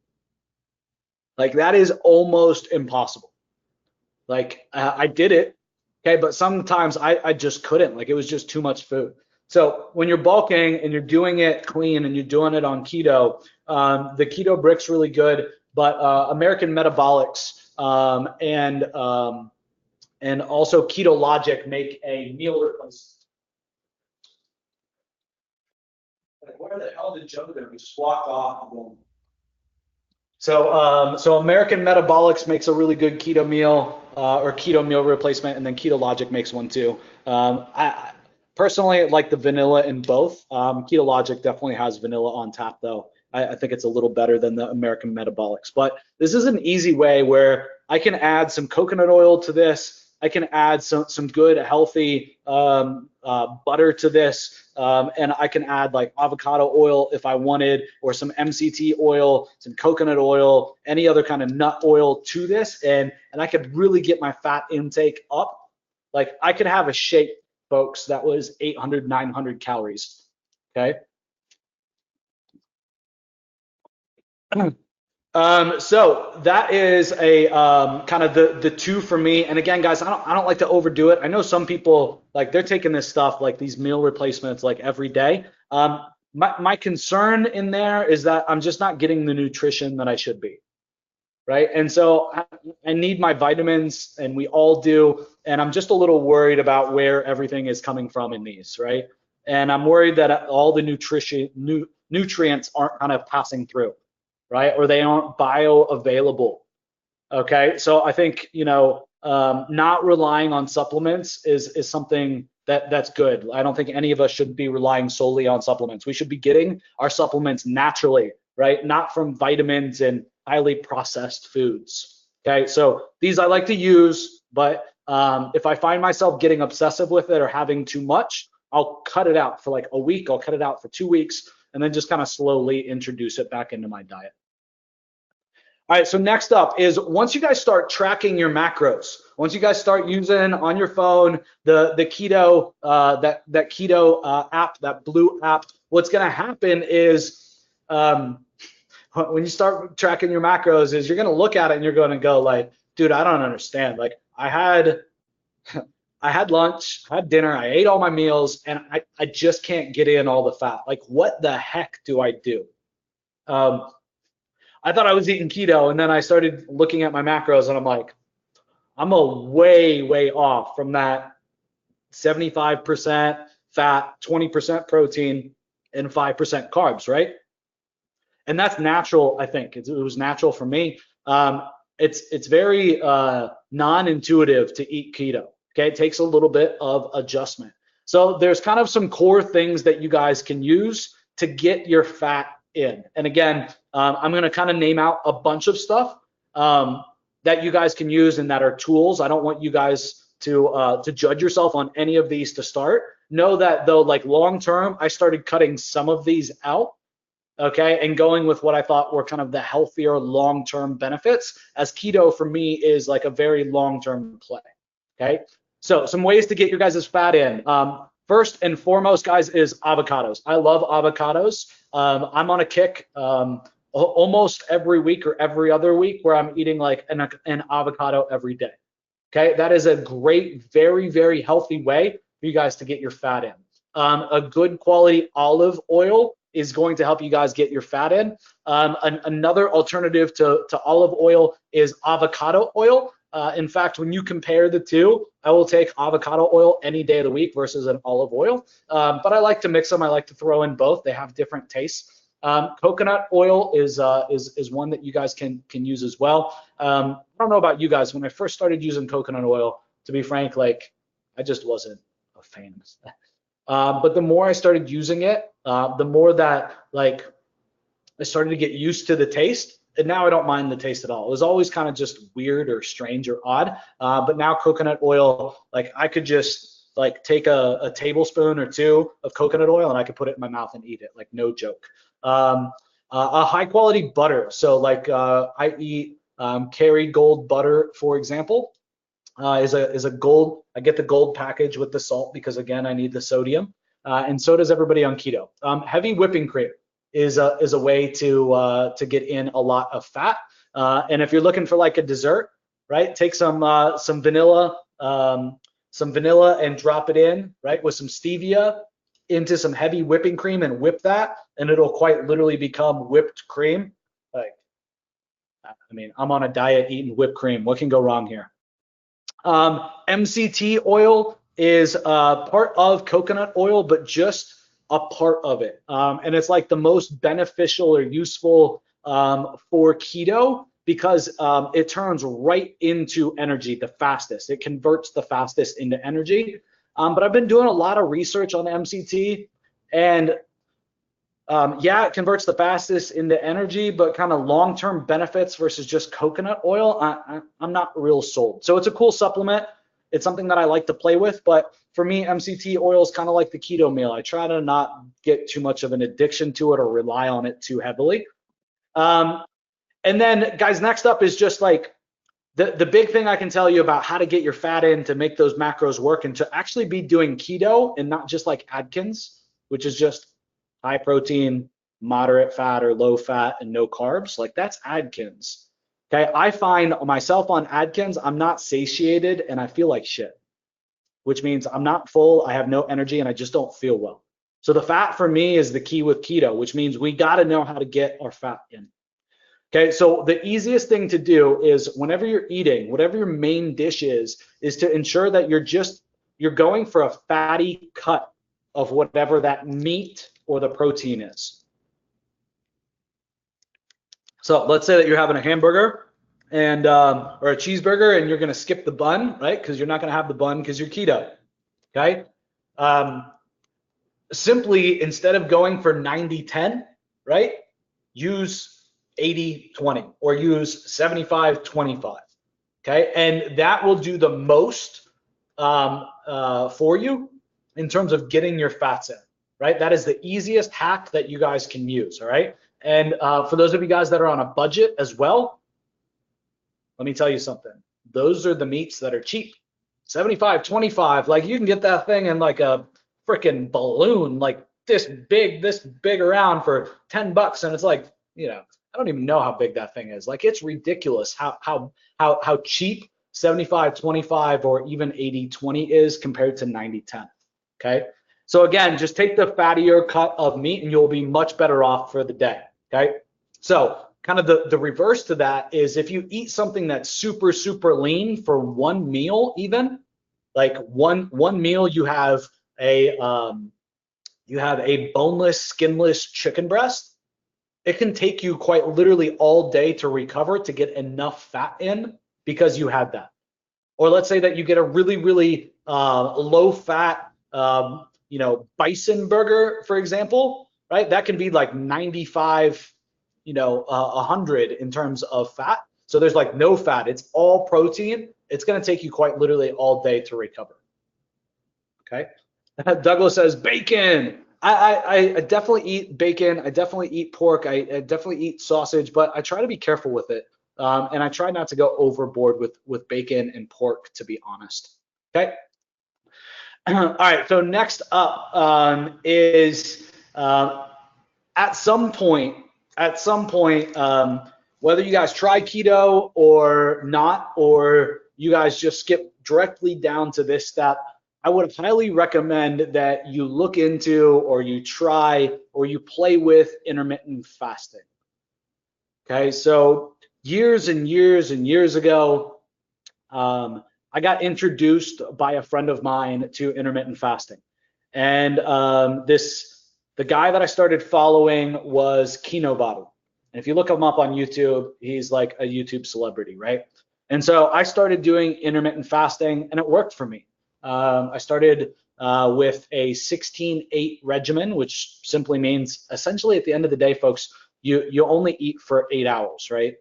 Like that is almost impossible. Like I did it, okay, but sometimes I just couldn't. Like it was just too much food. So when you're bulking and you're doing it clean and you're doing it on keto, the keto brick's really good, but American Metabolics and also Keto Logic make a meal replacement. Like, where the hell did Joe go? He just walked off. So American Metabolics makes a really good keto meal or keto meal replacement, and then Keto Logic makes one too. I personally like the vanilla in both. Keto Logic definitely has vanilla on tap though. I think it's a little better than the American Metabolics. But this is an easy way where I can add some coconut oil to this. I can add some good healthy butter to this, and I can add like avocado oil if I wanted, or some MCT oil, some coconut oil, any other kind of nut oil to this, and I could really get my fat intake up. Like I could have a shake, folks, that was 800, 900 calories. Okay. So that is a kind of the two for me. And again, guys, I don't like to overdo it. I know some people like they're taking this stuff like these meal replacements like every day. My concern in there is that I'm just not getting the nutrition that I should be, right? And so I need my vitamins, and we all do. And I'm just a little worried about where everything is coming from in these, right? And I'm worried that all the nutrients aren't kind of passing through, right? Or they aren't bioavailable. Okay, so I think not relying on supplements is something that's good. I don't think any of us should be relying solely on supplements. We should be getting our supplements naturally, right? Not from vitamins and highly processed foods. Okay, so these I like to use, but if I find myself getting obsessive with it or having too much, I'll cut it out for like a week. I'll cut it out for 2 weeks, and then just kind of slowly introduce it back into my diet. All right, so next up is once you guys start tracking your macros, once you guys start using on your phone the keto that keto app, that blue app, what's going to happen is when you start tracking your macros, is you're going to look at it and you're going to go like, dude, I don't understand. Like I had lunch, I had dinner, I ate all my meals, and I just can't get in all the fat. Like, what the heck do I do? Um, I thought I was eating keto, and then I started looking at my macros, and I'm like, I'm a way off from that 75% fat, 20% protein, and 5% carbs, right? And that's natural, I think. It was natural for me. It's very non-intuitive to eat keto. Okay, it takes a little bit of adjustment. So there's kind of some core things that you guys can use to get your fat in. And again, I'm going to kind of name out a bunch of stuff that you guys can use and that are tools. I don't want you guys to judge yourself on any of these to start. Know that though, like long term, I started cutting some of these out, okay, and going with what I thought were kind of the healthier long-term benefits, as keto for me is like a very long-term play, okay? So some ways to get your guys' fat in. First and foremost, guys, is avocados. I love avocados. I'm on a kick almost every week or every other week where I'm eating like an avocado every day, okay? That is a great, very healthy way for you guys to get your fat in. A good quality olive oil is going to help you guys get your fat in. Another alternative to olive oil is avocado oil. In fact, when you compare the two, I will take avocado oil any day of the week versus an olive oil. But I like to mix them. I like to throw in both. They have different tastes. Coconut oil is one that you guys can use as well. I don't know about you guys. When I first started using coconut oil, to be frank, like I just wasn't a fan. But the more I started using it, the more that like I started to get used to the taste, and now I don't mind the taste at all. It was always kind of just weird or strange or odd, but now coconut oil, like I could just like take a tablespoon or two of coconut oil and I could put it in my mouth and eat it, like no joke. A high quality butter, so like I eat Kerrygold butter, for example. Is a gold. I get the gold package with the salt because again I need the sodium, and so does everybody on keto. Heavy whipping cream is a way to get in a lot of fat. And if you're looking for like a dessert, right? Take some vanilla, and drop it in, right, with some stevia into some heavy whipping cream and whip that, and it'll quite literally become whipped cream. Like, I mean, I'm on a diet eating whipped cream. What can go wrong here? MCT oil is part of coconut oil, but just a part of it. And it's like the most beneficial or useful for keto because it turns right into energy the fastest. It converts the fastest into energy. But I've been doing a lot of research on MCT, and yeah, it converts the fastest into energy, but kind of long-term benefits versus just coconut oil, I'm not real sold. So it's a cool supplement. It's something that I like to play with, but for me, MCT oil is kind of like the keto meal. I try to not get too much of an addiction to it or rely on it too heavily. And then, guys, next up is just like the big thing I can tell you about how to get your fat in to make those macros work and to actually be doing keto and not just like Atkins, which is just high protein, moderate fat or low fat and no carbs. Like that's Atkins. Okay, I find myself on Atkins, I'm not satiated and I feel like shit, which means I'm not full, I have no energy, and I just don't feel well. So the fat for me is the key with keto, which means we got to know how to get our fat in. Okay, so the easiest thing to do is whenever you're eating, whatever your main dish is to ensure that you're going for a fatty cut of whatever that meat or the protein is. So let's say that you're having a hamburger and or a cheeseburger and you're going to skip the bun, right? Because you're not going to have the bun because you're keto. Okay. Simply, instead of going for 90-10, right? Use 80-20 or use 75-25. Okay, and that will do the most for you in terms of getting your fats in. Right, that is the easiest hack that you guys can use. All right, and for those of you guys that are on a budget as well, let me tell you something. Those are the meats that are cheap. 75, 25, like you can get that thing in like a freaking balloon, like this big around for 10 bucks. And it's like, I don't even know how big that thing is. Like it's ridiculous how cheap 75, 25 or even 80, 20 is compared to 90, 10. Okay. So again, just take the fattier cut of meat and you'll be much better off for the day. Okay. So kind of the reverse to that is if you eat something that's super, super lean for one meal, even like one meal, you have a boneless, skinless chicken breast. It can take you quite literally all day to recover to get enough fat in because you had that. Or let's say that you get a really, really low fat, bison burger, for example, right? That can be like 95, 100 in terms of fat. So there's like no fat. It's all protein. It's going to take you quite literally all day to recover. Okay. Douglas says bacon. I definitely eat bacon. I definitely eat pork. I definitely eat sausage, but I try to be careful with it. And I try not to go overboard with bacon and pork, to be honest. Okay. All right. So next up is at some point, whether you guys try keto or not, or you guys just skip directly down to this step, I would highly recommend that you look into or you try or you play with intermittent fasting. Okay, so years and years and years ago, I got introduced by a friend of mine to intermittent fasting. And the guy that I started following was Keto. And if you look him up on YouTube, he's like a YouTube celebrity, right? And so I started doing intermittent fasting and it worked for me. I started with a 16-8 regimen, which simply means essentially at the end of the day, folks, you only eat for 8 hours, right?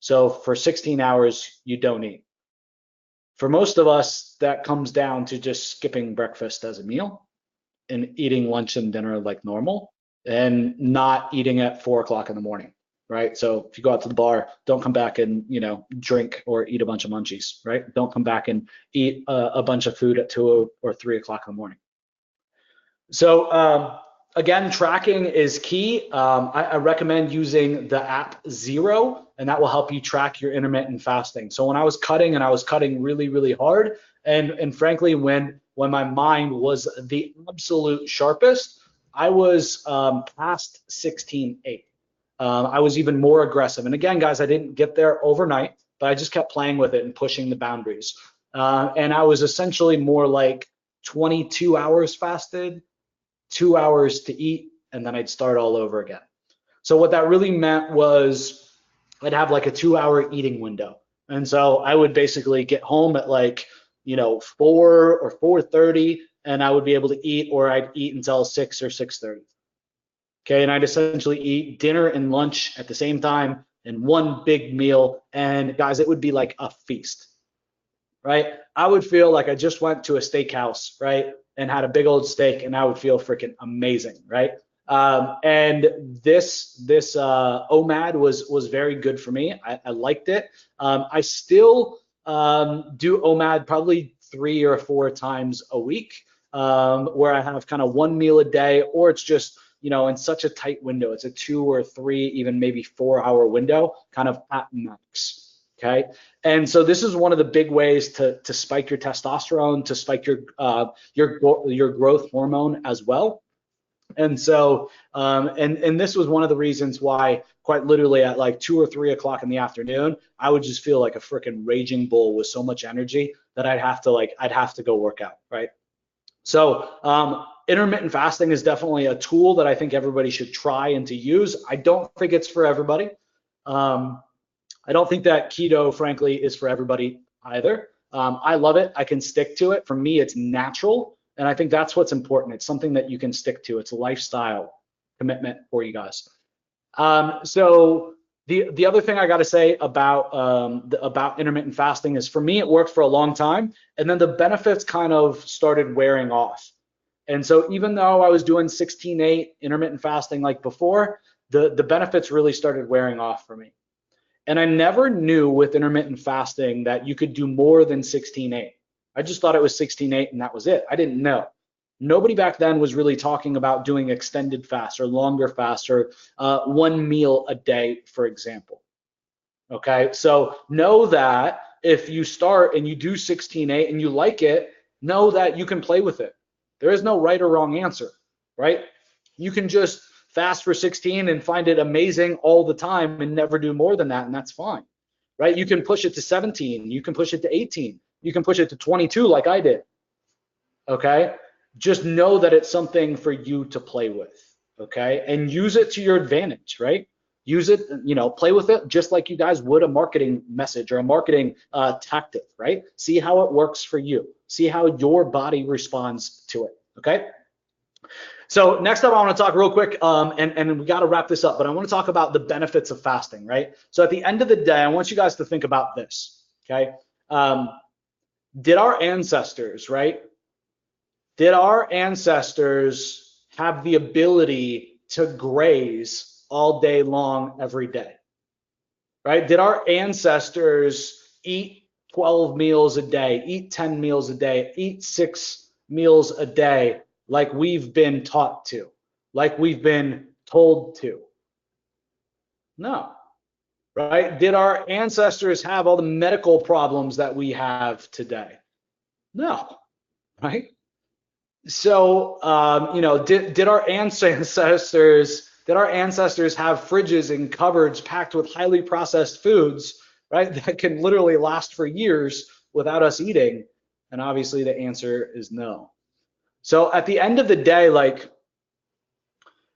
So for 16 hours, you don't eat. For most of us, that comes down to just skipping breakfast as a meal and eating lunch and dinner like normal and not eating at 4 o'clock in the morning, right? So if you go out to the bar, don't come back and, drink or eat a bunch of munchies, right? Don't come back and eat a bunch of food at 2 or 3 o'clock in the morning. So again, tracking is key. I recommend using the app Zero, and that will help you track your intermittent fasting. So when I was cutting and I was cutting really, really hard, and frankly, when my mind was the absolute sharpest, I was past 16-8. I was even more aggressive. And again, guys, I didn't get there overnight, but I just kept playing with it and pushing the boundaries. And I was essentially more like 22 hours fasted, 2 hours to eat, and then I'd start all over again. So what that really meant was I'd have like a 2-hour eating window. And so I would basically get home at like, 4 or 4:30, and I would be able to eat, or I'd eat until 6 or 6:30. Okay, and I'd essentially eat dinner and lunch at the same time in one big meal. And guys, it would be like a feast, right? I would feel like I just went to a steakhouse, right? And had a big old steak, and I would feel freaking amazing, right? And this OMAD was very good for me. I liked it. I still do OMAD probably 3 or 4 times a week, where I have kind of one meal a day, or it's just in such a tight window. It's a 2 or 3, even maybe 4-hour window, kind of at max. Okay, and so this is one of the big ways to spike your testosterone, to spike your growth hormone as well. And so, and this was one of the reasons why, quite literally at like 2 or 3 o'clock in the afternoon, I would just feel like a freaking raging bull with so much energy that I'd have to go work out, right? So intermittent fasting is definitely a tool that I think everybody should try and to use. I don't think it's for everybody. I don't think that keto, frankly, is for everybody either. I love it. I can stick to it. For me, it's natural. And I think that's what's important. It's something that you can stick to. It's a lifestyle commitment for you guys. So the other thing I got to say about intermittent fasting is, for me, it worked for a long time. And then the benefits kind of started wearing off. And so even though I was doing 16-8 intermittent fasting like before, the benefits really started wearing off for me. And I never knew with intermittent fasting that you could do more than 16/8. I just thought it was 16/8 and that was it. I didn't know. Nobody back then was really talking about doing extended fast or longer fast or one meal a day, for example. Okay, so know that if you start and you do 16/8 and you like it, know that you can play with it. There is no right or wrong answer, right? You can just fast for 16 and find it amazing all the time and never do more than that, and that's fine, right? You can push it to 17, you can push it to 18, you can push it to 22 like I did, okay? Just know that it's something for you to play with, okay? And use it to your advantage, right? Use it, play with it just like you guys would a marketing message or a marketing tactic, right? See how it works for you. See how your body responds to it, okay? So next up, I want to talk real quick, and we got to wrap this up, but I want to talk about the benefits of fasting, right? So at the end of the day, I want you guys to think about this, okay? Did our ancestors, right? Did our ancestors have the ability to graze all day long every day, right? Did our ancestors eat 12 meals a day, eat 10 meals a day, eat 6 meals a day like we've been taught to, like we've been told to? No, right? Did our ancestors have all the medical problems that we have today? No, right? So, did our ancestors have fridges and cupboards packed with highly processed foods, right, that can literally last for years without us eating? And obviously the answer is no. So at the end of the day, like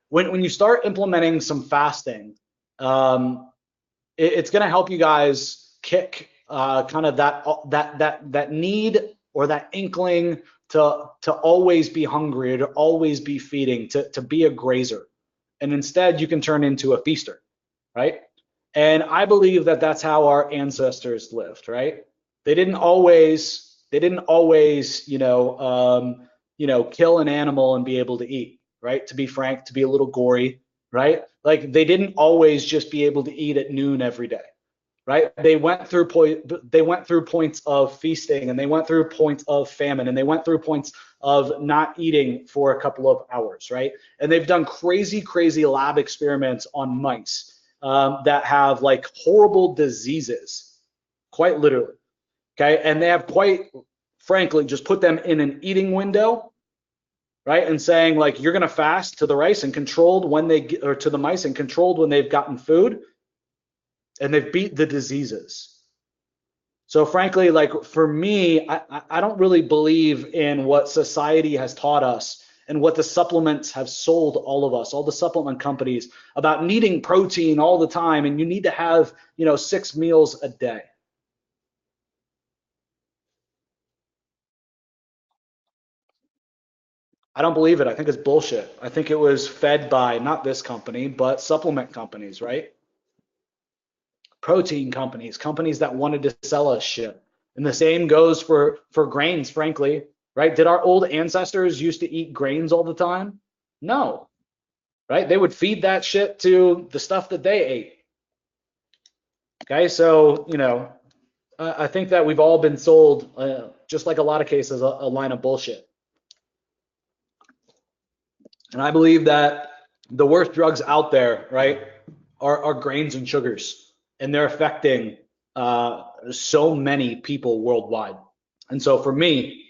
when you start implementing some fasting, it's going to help you guys kick kind of that need or that inkling to always be hungry or to always be feeding, to be a grazer. And instead you can turn into a feaster, right? And I believe that that's how our ancestors lived, right? They didn't always, kill an animal and be able to eat, right? To be frank, to be a little gory, right? Like they didn't always just be able to eat at noon every day, right? They went through points of feasting, and they went through points of famine, and they went through points of not eating for a couple of hours, right? And they've done crazy lab experiments on mice that have like horrible diseases, quite literally, okay? And they have quite frankly just put them in an eating window, right? And saying like, you're gonna fast to the rice and controlled when or to the mice and controlled when they've gotten food, and they've beat the diseases. So frankly, like for me, I don't really believe in what society has taught us and what the supplements have sold all of us, all the supplement companies, about needing protein all the time, and you need to have 6 meals a day. I don't believe it. I think it's bullshit. I think it was fed by not this company, but supplement companies, right? Protein companies, companies that wanted to sell us shit. And the same goes for grains, frankly, right? Did our old ancestors used to eat grains all the time? No, right? They would feed that shit to the stuff that they ate. Okay, so I think that we've all been sold, just like a lot of cases, a line of bullshit. And I believe that the worst drugs out there, right, are grains and sugars, and they're affecting so many people worldwide. And so for me,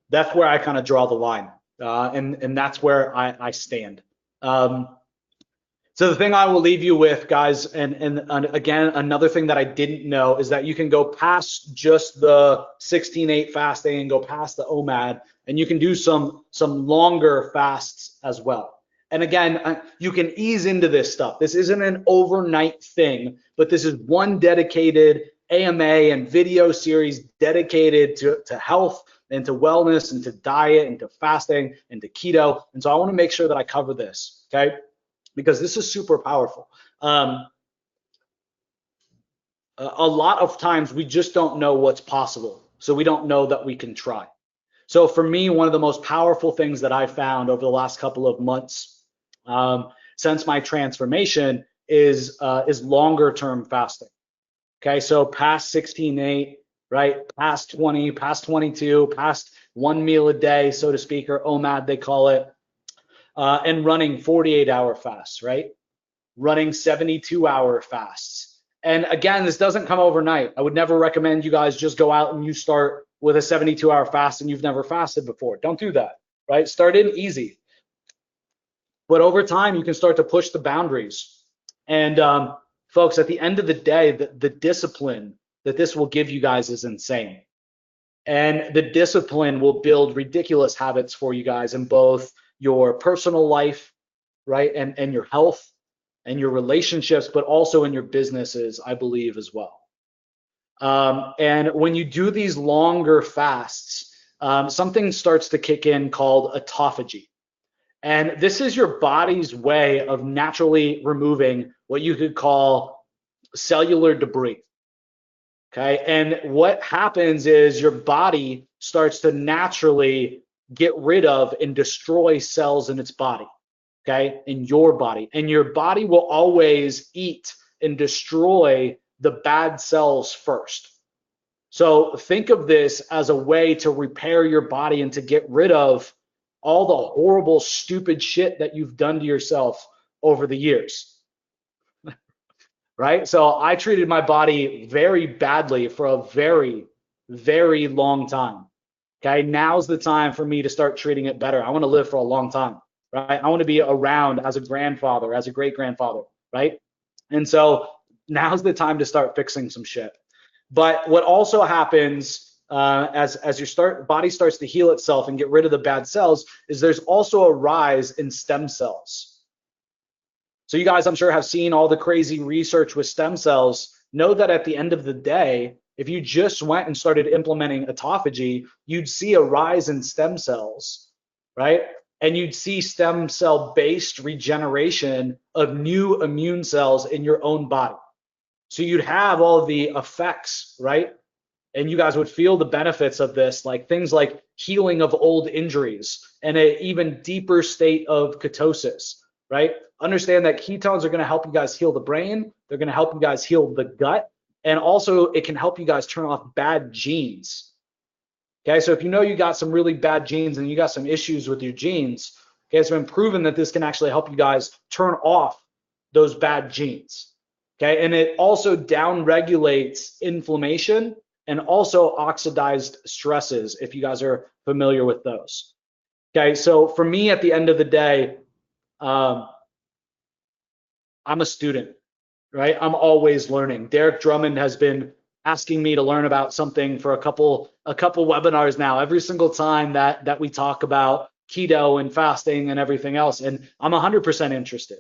that's where I kind of draw the line, and that's where I stand. So the thing I will leave you with, guys, and again, another thing that I didn't know is that you can go past just the 16/8 fasting and go past the OMAD, and you can do some longer fasts as well. And again, you can ease into this stuff. This isn't an overnight thing, but this is one dedicated AMA and video series dedicated to health and to wellness and to diet and to fasting and to keto. And so I want to make sure that I cover this, okay? Because this is super powerful. A lot of times we just don't know what's possible, so we don't know that we can try. So for me, one of the most powerful things that I found over the last couple of months since my transformation is longer term fasting. Okay, so past 16:8, right? Past 20, past 22, past one meal a day, so to speak, or OMAD they call it, and running 48-hour fasts, right? Running 72-hour fasts. And again, this doesn't come overnight. I would never recommend you guys just go out and you start with a 72-hour fast and you've never fasted before. Don't do that, right? Start in easy. But over time, you can start to push the boundaries. And folks, at the end of the day, the discipline that this will give you guys is insane. And the discipline will build ridiculous habits for you guys in both your personal life, right, and your health and your relationships, but also in your businesses, I believe, as well. And when you do these longer fasts, something starts to kick in called autophagy. And this is your body's way of naturally removing what you could call cellular debris. Okay. And what happens is your body starts to naturally get rid of and destroy cells in its body. Okay. In your body. And your body will always eat and destroy the bad cells first. So think of this as a way to repair your body and to get rid of all the horrible, stupid shit that you've done to yourself over the years. Right? So I treated my body very badly for a very, very long time. Okay, now's the time for me to start treating it better. I want to live for a long time, right? I want to be around as a grandfather, as a great grandfather, right? And so now's the time to start fixing some shit. But what also happens as your body starts to heal itself and get rid of the bad cells is there's also a rise in stem cells. So you guys, I'm sure, have seen all the crazy research with stem cells. Know that at the end of the day, if you just went and started implementing autophagy, you'd see a rise in stem cells, right? And you'd see stem cell-based regeneration of new immune cells in your own body. So you'd have all of the effects, right? And you guys would feel the benefits of this, like things like healing of old injuries and an even deeper state of ketosis, right? Understand that ketones are going to help you guys heal the brain. They're going to help you guys heal the gut. And also it can help you guys turn off bad genes. Okay, so if you know you got some really bad genes and you got some issues with your genes, okay, it's been proven that this can actually help you guys turn off those bad genes. Okay, and it also down-regulates inflammation and also oxidized stresses, if you guys are familiar with those. Okay, so for me, at the end of the day, I'm a student, right? I'm always learning. Derek Drummond has been asking me to learn about something for a couple webinars now, every single time that we talk about keto and fasting and everything else, and I'm 100% interested,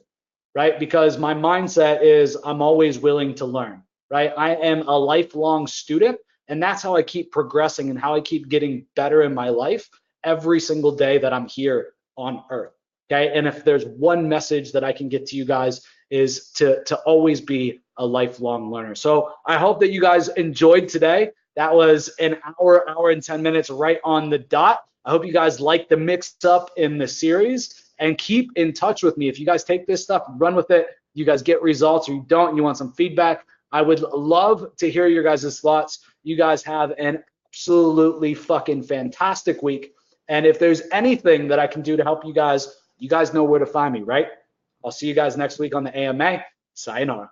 right? Because my mindset is I'm always willing to learn, right? I am a lifelong student, and that's how I keep progressing and how I keep getting better in my life every single day that I'm here on earth. Okay, and if there's one message that I can get to you guys is to always be a lifelong learner. So I hope that you guys enjoyed today. That was an hour and 10 minutes right on the dot. I hope you guys like the mix up in the series and keep in touch with me. If you guys take this stuff, run with it, you guys get results, or you don't, you want some feedback, I would love to hear your guys' thoughts. You guys have an absolutely fucking fantastic week. And if there's anything that I can do to help you guys know where to find me, right? I'll see you guys next week on the AMA. Sayonara.